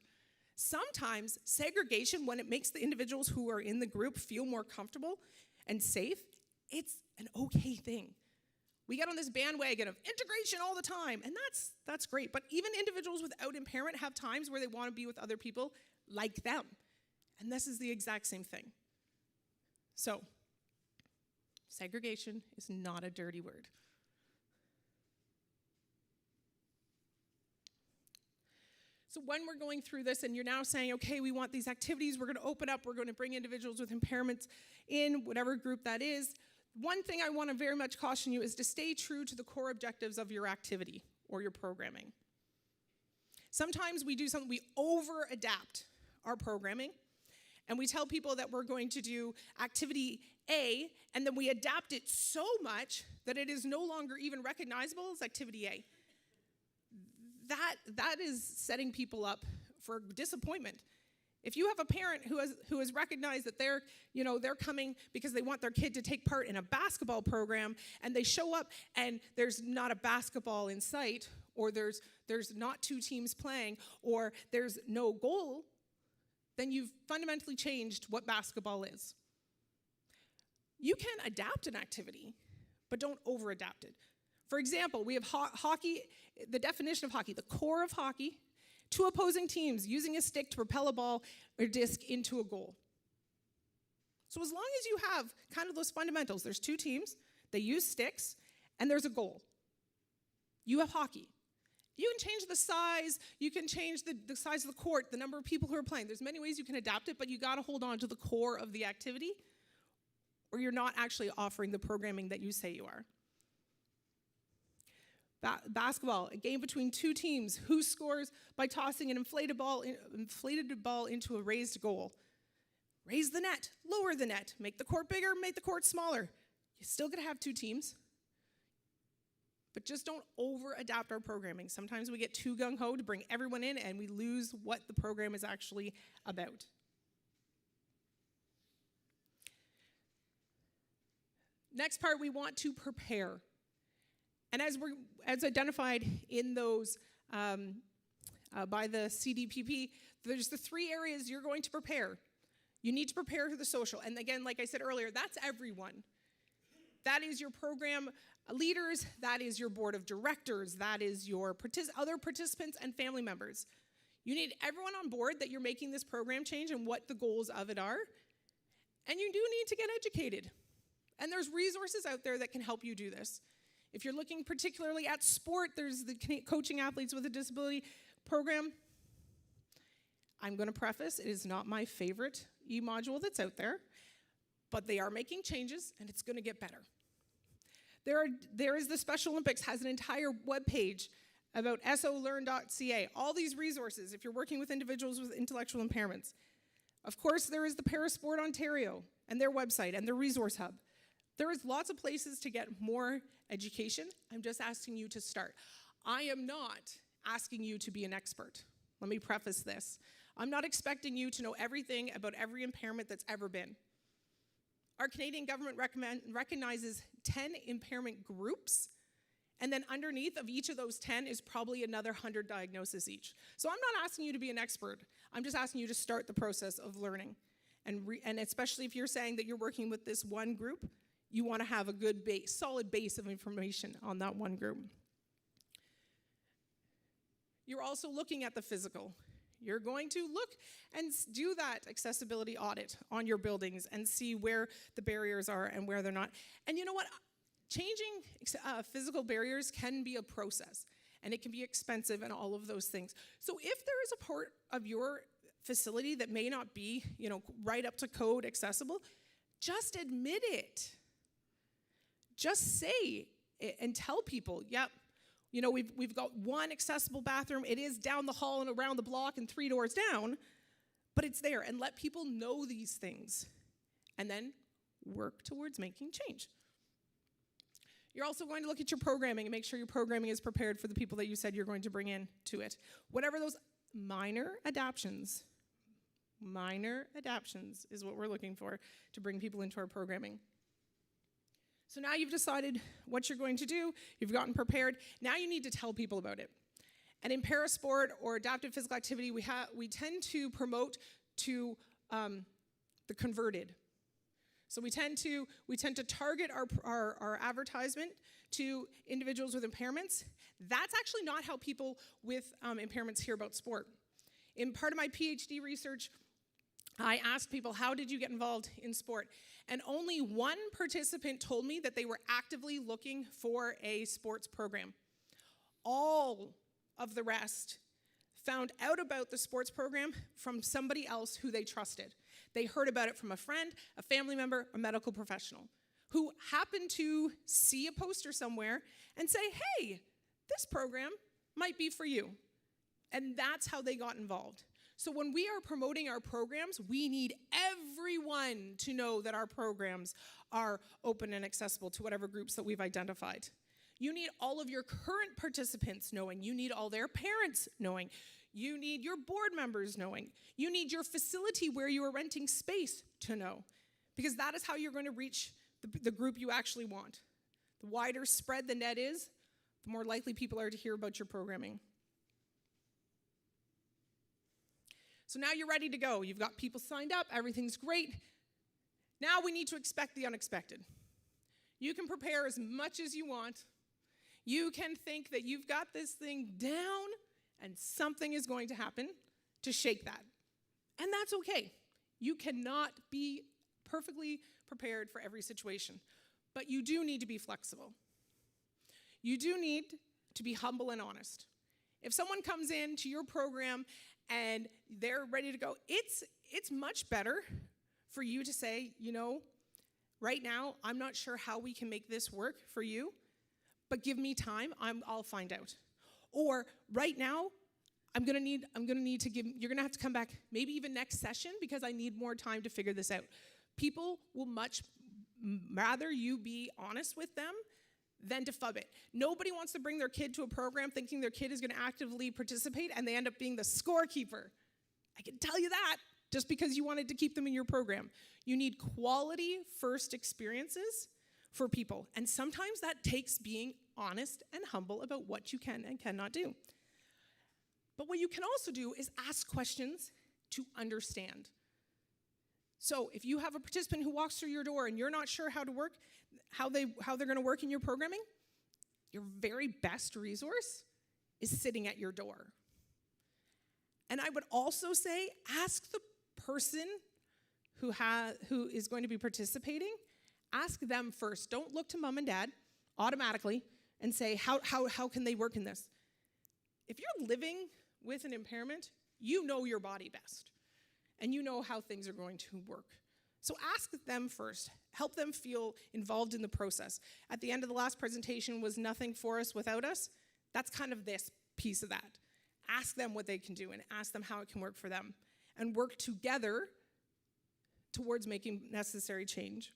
Sometimes segregation, when it makes the individuals who are in the group feel more comfortable and safe, it's an okay thing. We get on this bandwagon of integration all the time, and that's great. But even individuals without impairment have times where they want to be with other people like them. And this is the exact same thing. So, segregation is not a dirty word. So when we're going through this and you're now saying, okay, we want these activities, we're going to open up, we're going to bring individuals with impairments in, whatever group that is, one thing I want to very much caution you is to stay true to the core objectives of your activity or your programming. Sometimes we do something, we over-adapt our programming, and we tell people that we're going to do activity A, and then we adapt it so much that it is no longer even recognizable as activity A. That is setting people up for disappointment. If you have a parent who has recognized that they're coming because they want their kid to take part in a basketball program, and they show up and there's not a basketball in sight, or there's not two teams playing, or there's no goal, then you've fundamentally changed what basketball is. You can adapt an activity, but don't over-adapt it. For example, we have hockey, the definition of hockey, the core of hockey, two opposing teams using a stick to propel a ball or disc into a goal. So as long as you have kind of those fundamentals, there's two teams, they use sticks, and there's a goal. You have hockey. You can change the size, you can change the size of the court, the number of people who are playing. There's many ways you can adapt it, but you gotta hold on to the core of the activity, or you're not actually offering the programming that you say you are. Basketball, a game between two teams. Who scores by tossing an inflated ball into a raised goal? Raise the net, lower the net, make the court bigger, make the court smaller. You're still gonna have two teams, but just don't over-adapt our programming. Sometimes we get too gung-ho to bring everyone in and we lose what the program is actually about. Next part, we want to prepare. And as identified in those by the CDPP, there's the three areas you're going to prepare. You need to prepare for the social. And again, like I said earlier, that's everyone. That is your program leaders, that is your board of directors, that is your other participants and family members. You need everyone on board that you're making this program change and what the goals of it are. And you do need to get educated. And there's resources out there that can help you do this. If you're looking particularly at sport, there's the Coaching Athletes with a Disability program. I'm going to preface, it is not my favorite e-module that's out there, but they are making changes and it's going to get better. There is the Special Olympics, has an entire webpage about solearn.ca, all these resources if you're working with individuals with intellectual impairments. Of course, there is the Parasport Ontario and their website and their resource hub. There is lots of places to get more education. I'm just asking you to start. I am not asking you to be an expert. Let me preface this. I'm not expecting you to know everything about every impairment that's ever been. Our Canadian government recognizes 10 impairment groups, and then underneath of each of those 10 is probably another 100 diagnoses each. So I'm not asking you to be an expert. I'm just asking you to start the process of learning. And especially if you're saying that you're working with this one group, you want to have a good base, solid base of information on that one group. You're also looking at the physical. You're going to look and do that accessibility audit on your buildings and see where the barriers are and where they're not. And you know what? Changing physical barriers can be a process, and it can be expensive and all of those things. So if there is a part of your facility that may not be, right up to code accessible, just admit it. Just say it and tell people, yep, we've got one accessible bathroom. It is down the hall and around the block and 3 doors down, but it's there. And let people know these things. And then work towards making change. You're also going to look at your programming and make sure your programming is prepared for the people that you said you're going to bring in to it. Whatever those minor adaptions is what we're looking for to bring people into our programming. So now you've decided what you're going to do, you've gotten prepared, now you need to tell people about it. And in Parasport or adaptive physical activity, we tend to promote to the converted. So we tend to target our advertisement to individuals with impairments. That's actually not how people with impairments hear about sport. In part of my PhD research, I asked people, how did you get involved in sport? And only one participant told me that they were actively looking for a sports program. All of the rest found out about the sports program from somebody else who they trusted. They heard about it from a friend, a family member, a medical professional, who happened to see a poster somewhere and say, hey, this program might be for you. And that's how they got involved. So when we are promoting our programs, we need everyone to know that our programs are open and accessible to whatever groups that we've identified. You need all of your current participants knowing. You need all their parents knowing. You need your board members knowing. You need your facility where you are renting space to know, because that is how you're going to reach the group you actually want. The wider spread the net is, the more likely people are to hear about your programming. So now you're ready to go. You've got people signed up. Everything's great. Now we need to expect the unexpected. You can prepare as much as you want. You can think that you've got this thing down and something is going to happen to shake that. And that's okay. You cannot be perfectly prepared for every situation, but you do need to be flexible. You do need to be humble and honest. If someone comes into your program and they're ready to go, it's much better for you to say, you know, right now, I'm not sure how we can make this work for you, but give me time, I'll find out. Or right now, you're gonna have to come back maybe even next session because I need more time to figure this out. People will much rather you be honest with them than to fub it. Nobody wants to bring their kid to a program thinking their kid is gonna actively participate and they end up being the scorekeeper. I can tell you that just because you wanted to keep them in your program. You need quality first experiences for people. And sometimes that takes being honest and humble about what you can and cannot do. But what you can also do is ask questions to understand. So if you have a participant who walks through your door and you're not sure how to work, how they're gonna work in your programming, your very best resource is sitting at your door. And I would also say, ask the person who is going to be participating, ask them first. Don't look to mom and dad automatically and say, how can they work in this? If you're living with an impairment, you know your body best, and you know how things are going to work. So ask them first. Help them feel involved in the process. At the end of the last presentation was nothing for us without us. That's kind of this piece of that. Ask them what they can do and ask them how it can work for them, and work together towards making necessary change.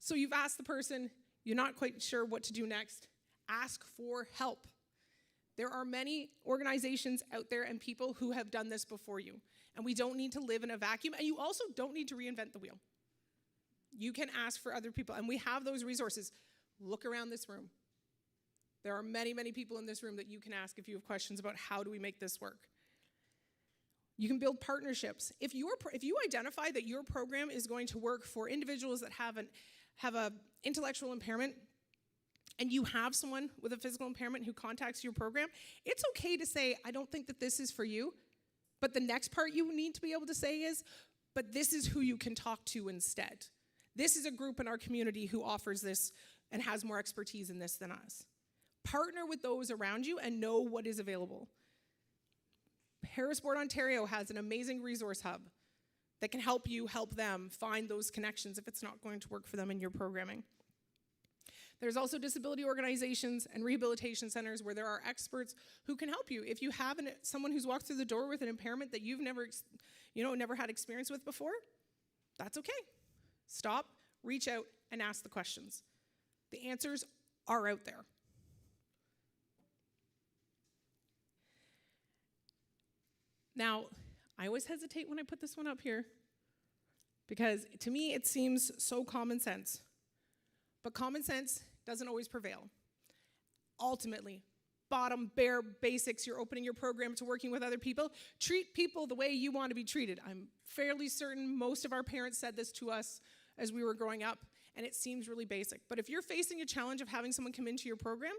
So you've asked the person, you're not quite sure what to do next. Ask for help. There are many organizations out there and people who have done this before you, and we don't need to live in a vacuum, and you also don't need to reinvent the wheel. You can ask for other people, and we have those resources. Look around this room. There are many, many people in this room that you can ask if you have questions about how do we make this work. You can build partnerships. If you identify that your program is going to work for individuals that have an intellectual impairment, and you have someone with a physical impairment who contacts your program, it's okay to say, I don't think that this is for you, but the next part you need to be able to say is, but this is who you can talk to instead. This is a group in our community who offers this and has more expertise in this than us. Partner with those around you and know what is available. Parasport Ontario has an amazing resource hub that can help you help them find those connections if it's not going to work for them in your programming. There's also disability organizations and rehabilitation centers where there are experts who can help you. If you have someone who's walked through the door with an impairment that you've never had experience with before, that's okay. Stop, reach out, and ask the questions. The answers are out there. Now, I always hesitate when I put this one up here because to me it seems so common sense. But common sense doesn't always prevail. Ultimately, bottom, bare basics, you're opening your program to working with other people. Treat people the way you want to be treated. I'm fairly certain most of our parents said this to us as we were growing up, and it seems really basic. But if you're facing a challenge of having someone come into your program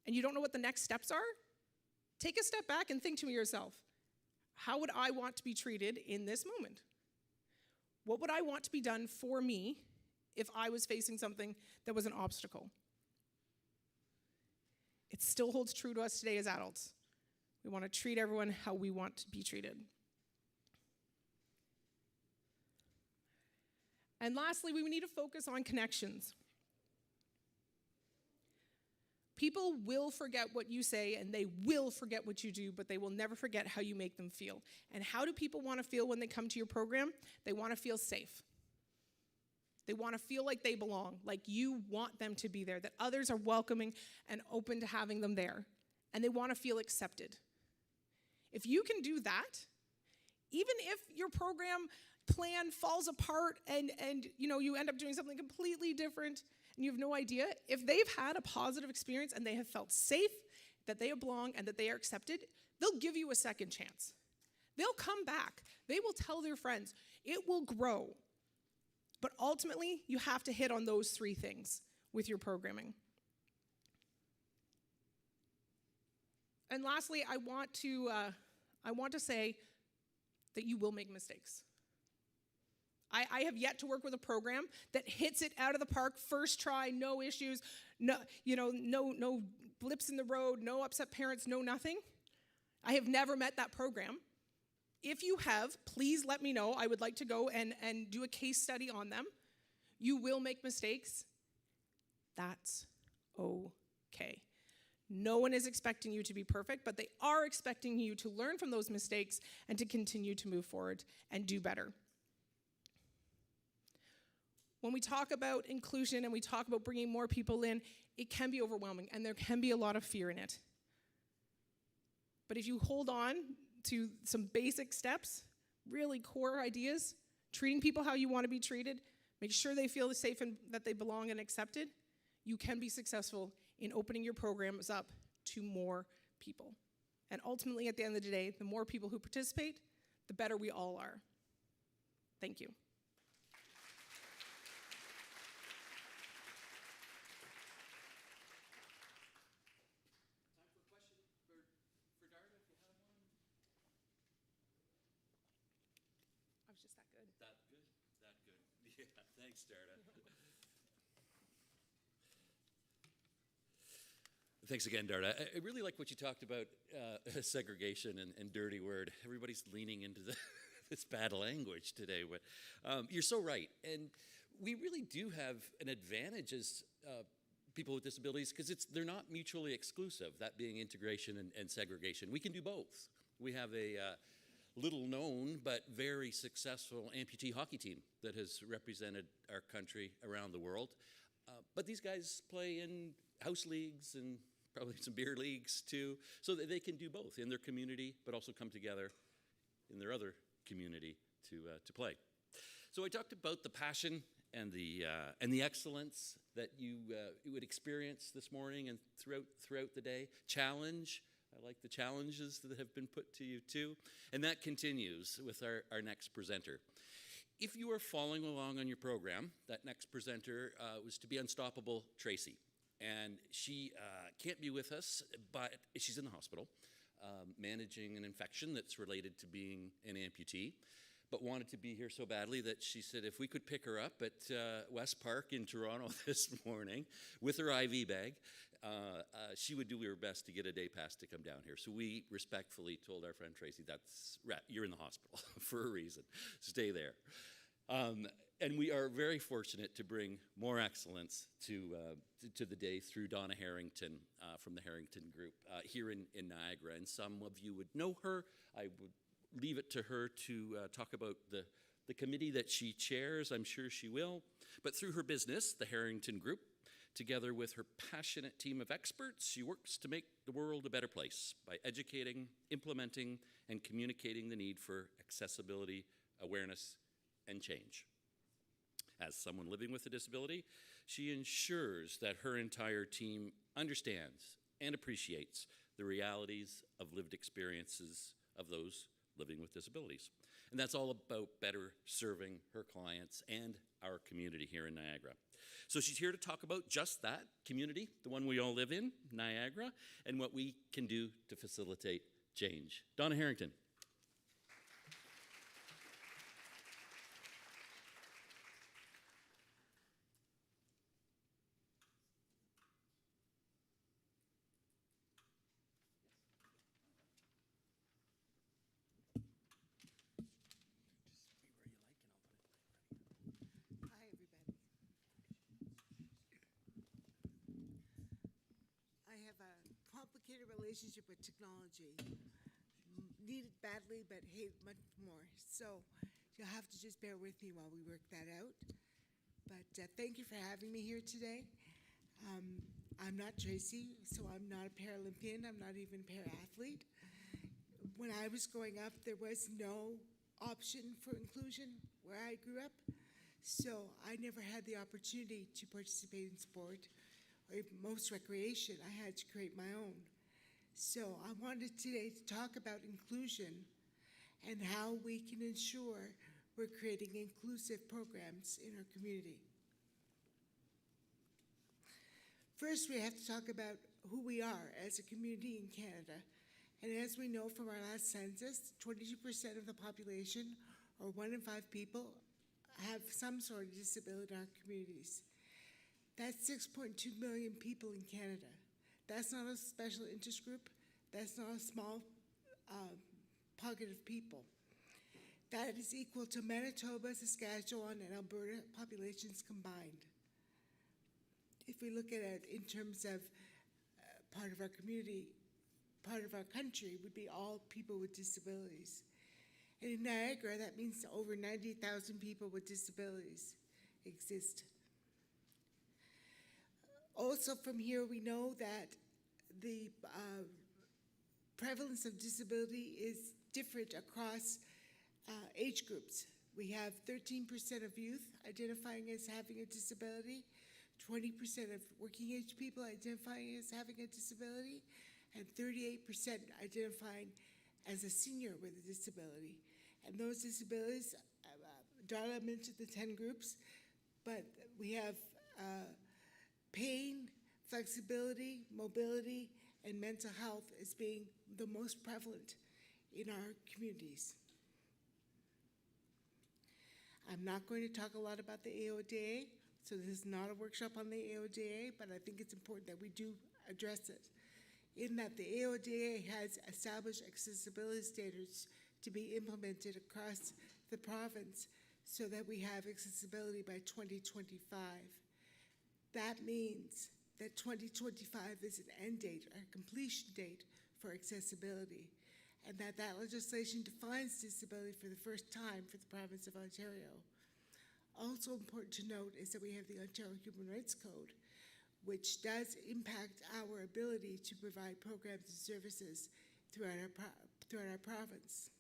and you don't know what the next steps are, take a step back and think to yourself, how would I want to be treated in this moment? What would I want to be done for me if I was facing something that was an obstacle? It still holds true to us today as adults. We want to treat everyone how we want to be treated. And lastly, we need to focus on connections. People will forget what you say and they will forget what you do, but they will never forget how you make them feel. And how do people want to feel when they come to your program? They want to feel safe. They want to feel like they belong, like you want them to be there, that others are welcoming and open to having them there. And they want to feel accepted. If you can do that, even if your program plan falls apart and you end up doing something completely different and you have no idea, if they've had a positive experience and they have felt safe, that they belong and that they are accepted, they'll give you a second chance. They'll come back. They will tell their friends. It will grow. But ultimately, you have to hit on those three things with your programming. And lastly, I want to say that you will make mistakes. I have yet to work with a program that hits it out of the park, first try, no issues, no blips in the road, no upset parents, no nothing. I have never met that program. If you have, please let me know. I would like to go and do a case study on them. You will make mistakes. That's okay. No one is expecting you to be perfect, but they are expecting you to learn from those mistakes and to continue to move forward and do better. When we talk about inclusion and we talk about bringing more people in, it can be overwhelming and there can be a lot of fear in it. But if you hold on to some basic steps, really core ideas, treating people how you want to be treated, make sure they feel safe and that they belong and accepted, you can be successful in opening your programs up to more people. And ultimately, at the end of the day, the more people who participate, the better we all are. Thank you. Thanks, Darda. Thanks again, Darda. I really like what you talked about, segregation and dirty word. Everybody's leaning into this bad language today. But you're so right. And we really do have an advantage as people with disabilities because they're not mutually exclusive, that being integration and segregation. We can do both. We have a little known but very successful amputee hockey team that has represented our country around the world. But these guys play in house leagues and probably some beer leagues too, so that they can do both in their community but also come together in their other community to play. So I talked about the passion and the excellence that you would experience this morning and throughout the day. Challenge. I like the challenges that have been put to you too. And that continues with our next presenter. If you are following along on your program, that next presenter was to be Unstoppable Tracy. And she can't be with us, but she's in the hospital managing an infection that's related to being an amputee, but wanted to be here so badly that she said if we could pick her up at West Park in Toronto this morning with her IV bag, she would do her best to get a day pass to come down here. So we respectfully told our friend Tracy, you're in the hospital for a reason. Stay there. And we are very fortunate to bring more excellence to the day through Donna Harrington from the Harrington Group here in Niagara. And some of you would know her. I would leave it to her to talk about the committee that she chairs. I'm sure she will. But through her business, the Harrington Group, together with her passionate team of experts, she works to make the world a better place by educating, implementing, and communicating the need for accessibility, awareness, and change. As someone living with a disability, she ensures that her entire team understands and appreciates the realities of lived experiences of those living with disabilities. And that's all about better serving her clients and our community here in Niagara. So she's here to talk about just that community, the one we all live in, Niagara, and what we can do to facilitate change. Donna Harrington. complicated relationship with technology. Need it badly, but hate much more. So you'll have to just bear with me while we work that out. But thank you for having me here today. I'm not Tracy, so I'm not a Paralympian. I'm not even a para-athlete. When I was growing up, there was no option for inclusion where I grew up. So I never had the opportunity to participate in sport or most recreation. I had to create my own. So I wanted today to talk about inclusion and how we can ensure we're creating inclusive programs in our community. First, we have to talk about who we are as a community in Canada. And as we know from our last census, 22% of the population, or 1 in 5 people, have some sort of disability in our communities. That's 6.2 million people in Canada. That's not a special interest group. That's not a small pocket of people. That is equal to Manitoba, Saskatchewan, and Alberta populations combined. If we look at it in terms of part of our community, part of our country would be all people with disabilities. And in Niagara, that means over 90,000 people with disabilities exist. Also from here, we know that the prevalence of disability is different across age groups. We have 13% of youth identifying as having a disability, 20% of working age people identifying as having a disability, and 38% identifying as a senior with a disability. And those disabilities, Darda mentioned the 10 groups, but we have pain, flexibility, mobility, and mental health as being the most prevalent in our communities. I'm not going to talk a lot about the AODA, so this is not a workshop on the AODA, but I think it's important that we do address it. In that the AODA has established accessibility standards to be implemented across the province so that we have accessibility by 2025. That means that 2025 is an end date, or a completion date for accessibility, and that legislation defines disability for the first time for the province of Ontario. Also important to note is that we have the Ontario Human Rights Code, which does impact our ability to provide programs and services throughout our province.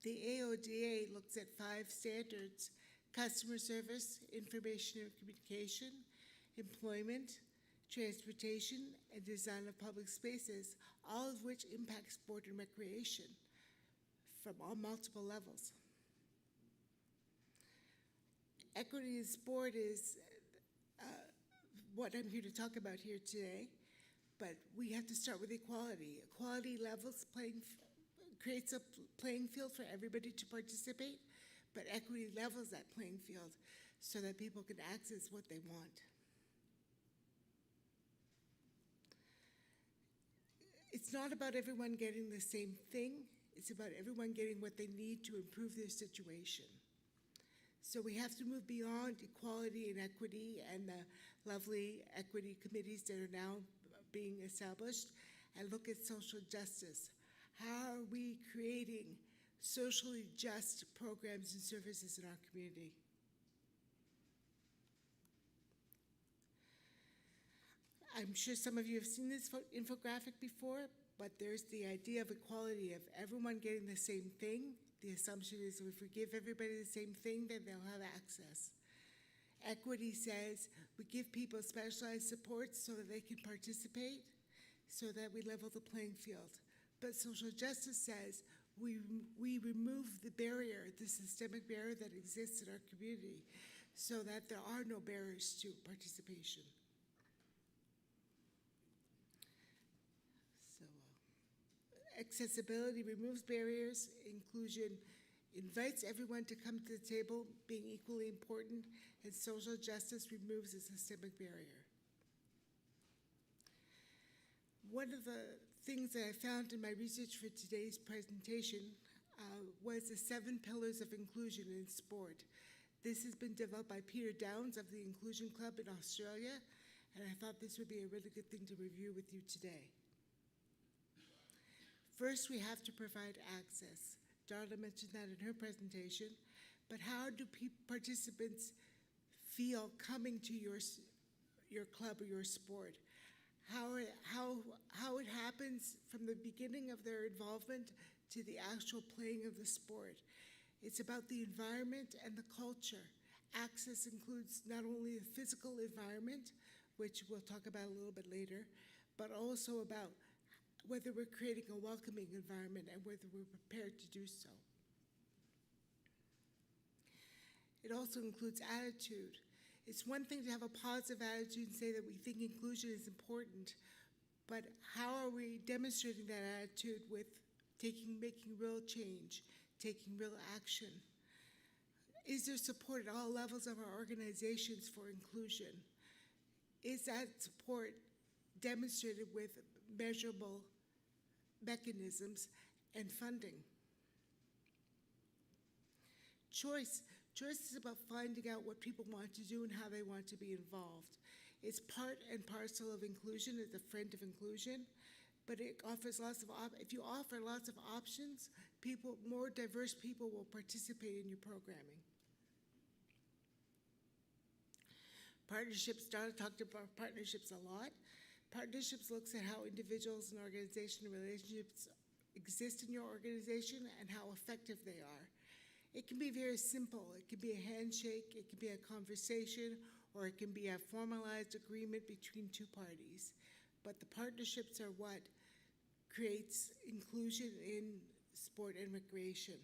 The AODA looks at 5 standards: customer service, information and communication, employment, transportation, and design of public spaces, all of which impact sport and recreation from all multiple levels. Equity in sport is what I'm here to talk about here today, but we have to start with equality. Equality levels creates a playing field for everybody to participate, but equity levels that playing field so that people can access what they want. It's not about everyone getting the same thing. It's about everyone getting what they need to improve their situation. So we have to move beyond equality and equity and the lovely equity committees that are now being established and look at social justice. How are we creating socially just programs and services in our community? I'm sure some of you have seen this infographic before, but there's the idea of equality, of everyone getting the same thing. The assumption is if we give everybody the same thing, then they'll have access. Equity says we give people specialized support so that they can participate, so that we level the playing field. But social justice says we remove the barrier, the systemic barrier that exists in our community, so that there are no barriers to participation. Accessibility removes barriers, inclusion invites everyone to come to the table, being equally important, and social justice removes a systemic barrier. One of the things that I found in my research for today's presentation was the 7 pillars of inclusion in sport. This has been developed by Peter Downs of the Inclusion Club in Australia, and I thought this would be a really good thing to review with you today. First, we have to provide access. Darda mentioned that in her presentation, but how do participants feel coming to your club or your sport? How it happens from the beginning of their involvement to the actual playing of the sport. It's about the environment and the culture. Access includes not only the physical environment, which we'll talk about a little bit later, but also about whether we're creating a welcoming environment and whether we're prepared to do so. It also includes attitude. It's one thing to have a positive attitude and say that we think inclusion is important, but how are we demonstrating that attitude with making real change, taking real action? Is there support at all levels of our organizations for inclusion? Is that support demonstrated with measurable mechanisms and funding? Choice is about finding out what people want to do and how they want to be involved. It's part and parcel of inclusion. It's a friend of inclusion, but it offers lots of if you offer lots of options, more diverse people will participate in your programming. Partnerships, Darda talked about partnerships a lot. Partnerships looks at how individuals and organizational relationships exist in your organization and how effective they are. It can be very simple. It can be a handshake, it can be a conversation, or it can be a formalized agreement between two parties. But the partnerships are what creates inclusion in sport and recreation.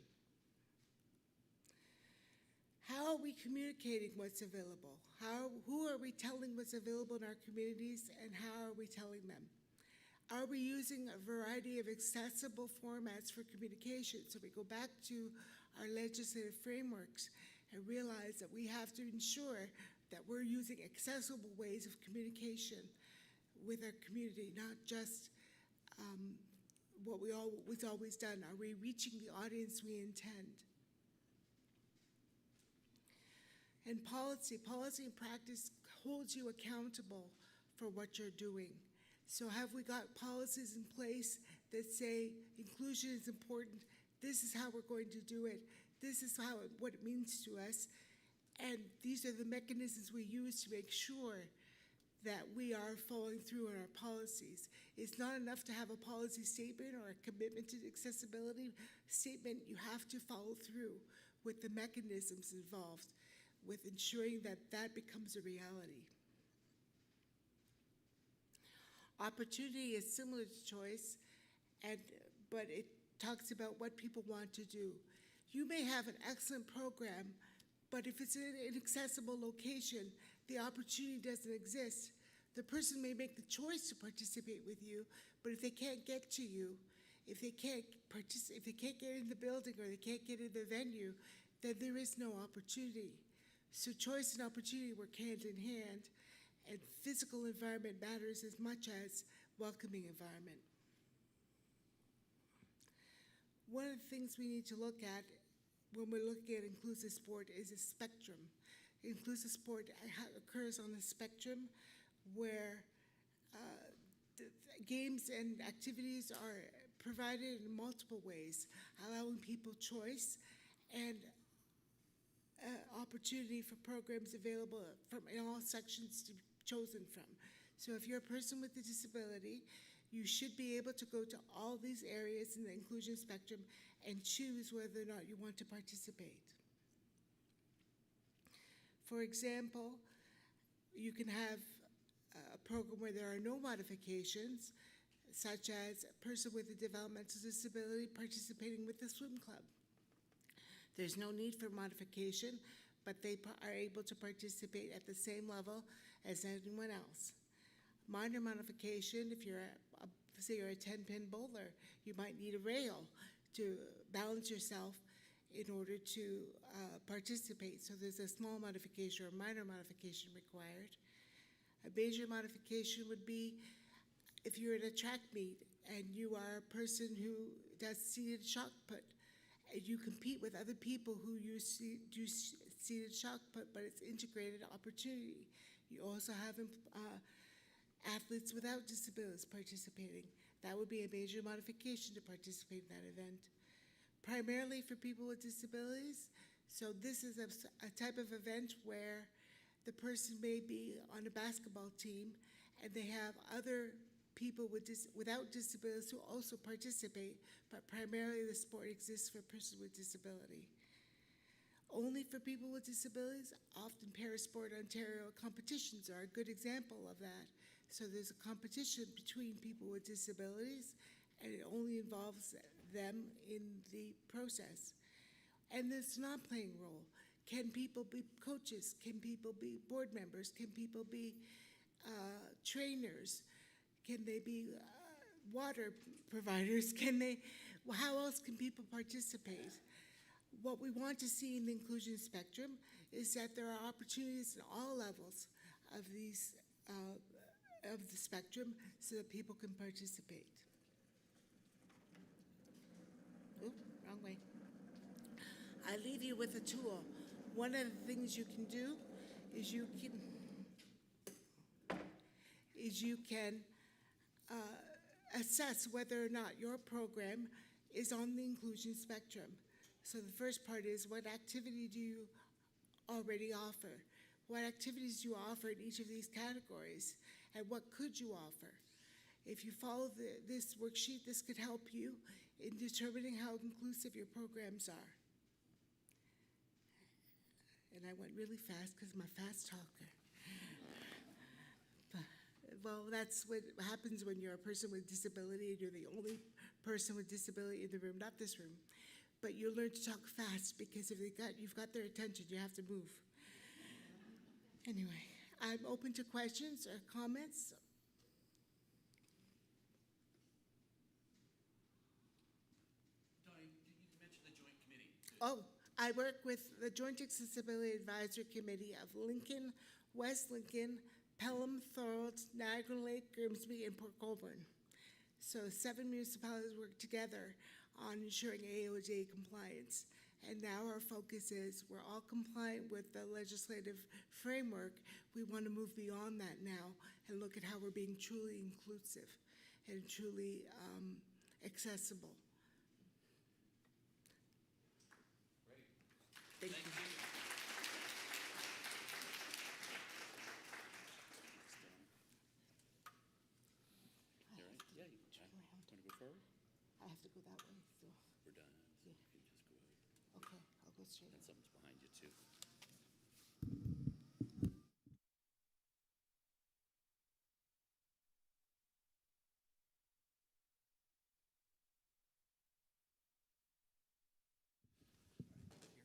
How are we communicating what's available? Who are we telling what's available in our communities, and how are we telling them? Are we using a variety of accessible formats for communication? So we go back to our legislative frameworks and realize that we have to ensure that we're using accessible ways of communication with our community, not just what we've always done. Are we reaching the audience we intend? And policy and practice holds you accountable for what you're doing. So have we got policies in place that say inclusion is important, this is how we're going to do it, this is what it means to us, and these are the mechanisms we use to make sure that we are following through on our policies. It's not enough to have a policy statement or a commitment to accessibility statement. You have to follow through with the mechanisms involved with ensuring that that becomes a reality. Opportunity is similar to choice, but it talks about what people want to do. You may have an excellent program, but if it's in an inaccessible location, the opportunity doesn't exist. The person may make the choice to participate with you, but if they can't get to you, if they can't get in the building or they can't get in the venue, then there is no opportunity. So choice and opportunity work hand in hand, and physical environment matters as much as welcoming environment. One of the things we need to look at when we're looking at inclusive sport is a spectrum. Inclusive sport occurs on a spectrum where games and activities are provided in multiple ways, allowing people choice and opportunity for programs available from in all sections to be chosen from. So if you're a person with a disability, you should be able to go to all these areas in the inclusion spectrum and choose whether or not you want to participate. For example, you can have a program where there are no modifications, such as a person with a developmental disability participating with the swim club. There's no need for modification, but they are able to participate at the same level as anyone else. Minor modification, if you're say you're a 10-pin bowler, you might need a rail to balance yourself in order to participate. So there's a small modification or minor modification required. A major modification would be if you're in a track meet and you are a person who does seated shot put, and you compete with other people who do seated shot put, but it's integrated opportunity. You also have athletes without disabilities participating. That would be a major modification to participate in that event. Primarily for people with disabilities, so this is a type of event where the person may be on a basketball team and they have other people without disabilities who also participate, but primarily the sport exists for persons with disability. Only for people with disabilities, often Parasport Ontario competitions are a good example of that. So there's a competition between people with disabilities, and it only involves them in the process. And there's not playing role. Can people be coaches? Can people be board members? Can people be trainers? Can they be water providers? How else can people participate? What we want to see in the inclusion spectrum is that there are opportunities at all levels of these of the spectrum so that people can participate. Oop, wrong way. I leave you with a tool. One of the things you can do is you can assess whether or not your program is on the inclusion spectrum. So the first part is, what activity do you already offer? What activities do you offer in each of these categories? And what could you offer? If you follow this worksheet, this could help you in determining how inclusive your programs are. And I went really fast because I'm a fast talker. Well, that's what happens when you're a person with disability and you're the only person with disability in the room, not this room. But you learn to talk fast because if you've got their attention, you have to move. Anyway, I'm open to questions or comments. Donnie, you mentioned the joint committee. Oh, I work with the Joint Accessibility Advisory Committee of Lincoln, West Lincoln, Pelham, Thorold, Niagara Lake, Grimsby, and Port Colborne. So 7 municipalities work together on ensuring AOJ compliance. And now our focus is we're all compliant with the legislative framework. We want to move beyond that now and look at how we're being truly inclusive and truly accessible. Great. Thank you. All right. Yeah, you want to go forward? I have to go that way, so. We're done. So you can just go out. Okay, I'll go straight. And someone's behind you too.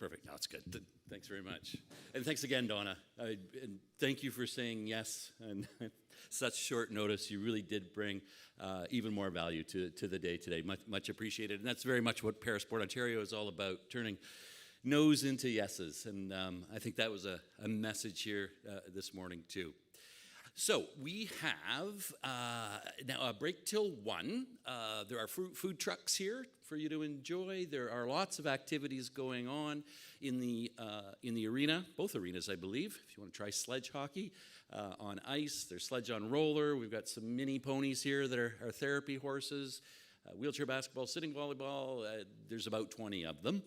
Perfect. No, it's good. Thanks very much. And thanks again, Donna. And thank you for saying yes on such short notice. You really did bring even more value to the day today. Much appreciated. And that's very much what Parasport Ontario is all about, turning no's into yeses. And I think that was a message here this morning, too. So we have now a break till 1. There are food trucks here for you to enjoy. There are lots of activities going on in the arena, both arenas, I believe. If you want to try sledge hockey on ice, there's sledge on roller. We've got some mini ponies here that are therapy horses, wheelchair basketball, sitting volleyball. There's about 20 of them.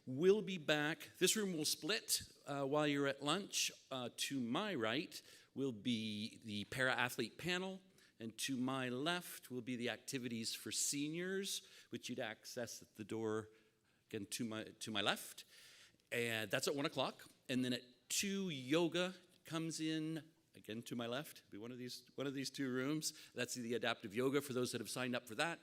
We'll be back. This room will split while you're at lunch. To my right will be the para-athlete panel, and to my left will be the activities for seniors, which you'd access at the door, again, to my left. And that's at 1 o'clock. And then at 2, yoga comes in, again, to my left. It'll be one of these two rooms. That's the adaptive yoga for those that have signed up for that.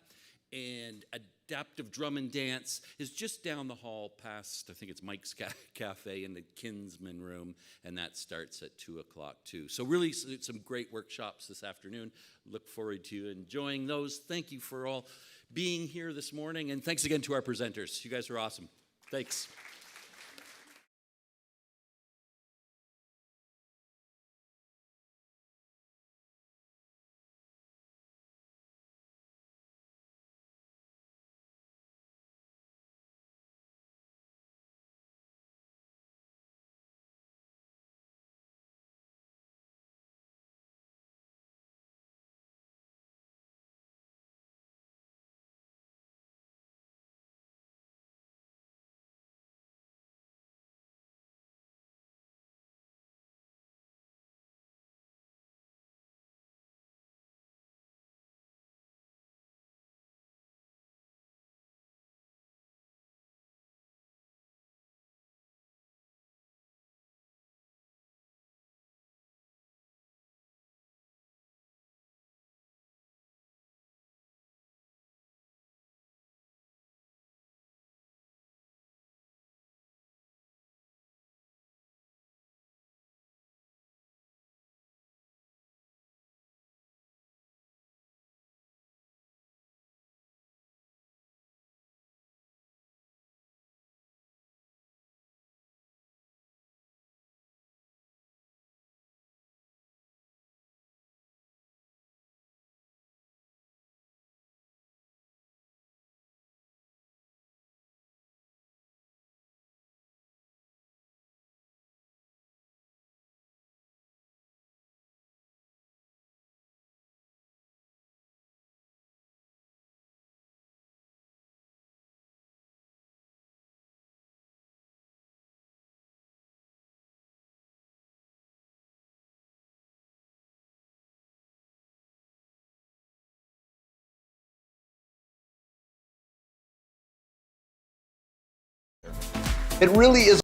And adaptive drum and dance is just down the hall past, I think it's Mike's Cafe in the Kinsman room, and that starts at 2 o'clock too. So really some great workshops this afternoon. Look forward to enjoying those. Thank you for all being here this morning, and thanks again to our presenters. You guys are awesome. Thanks. It really is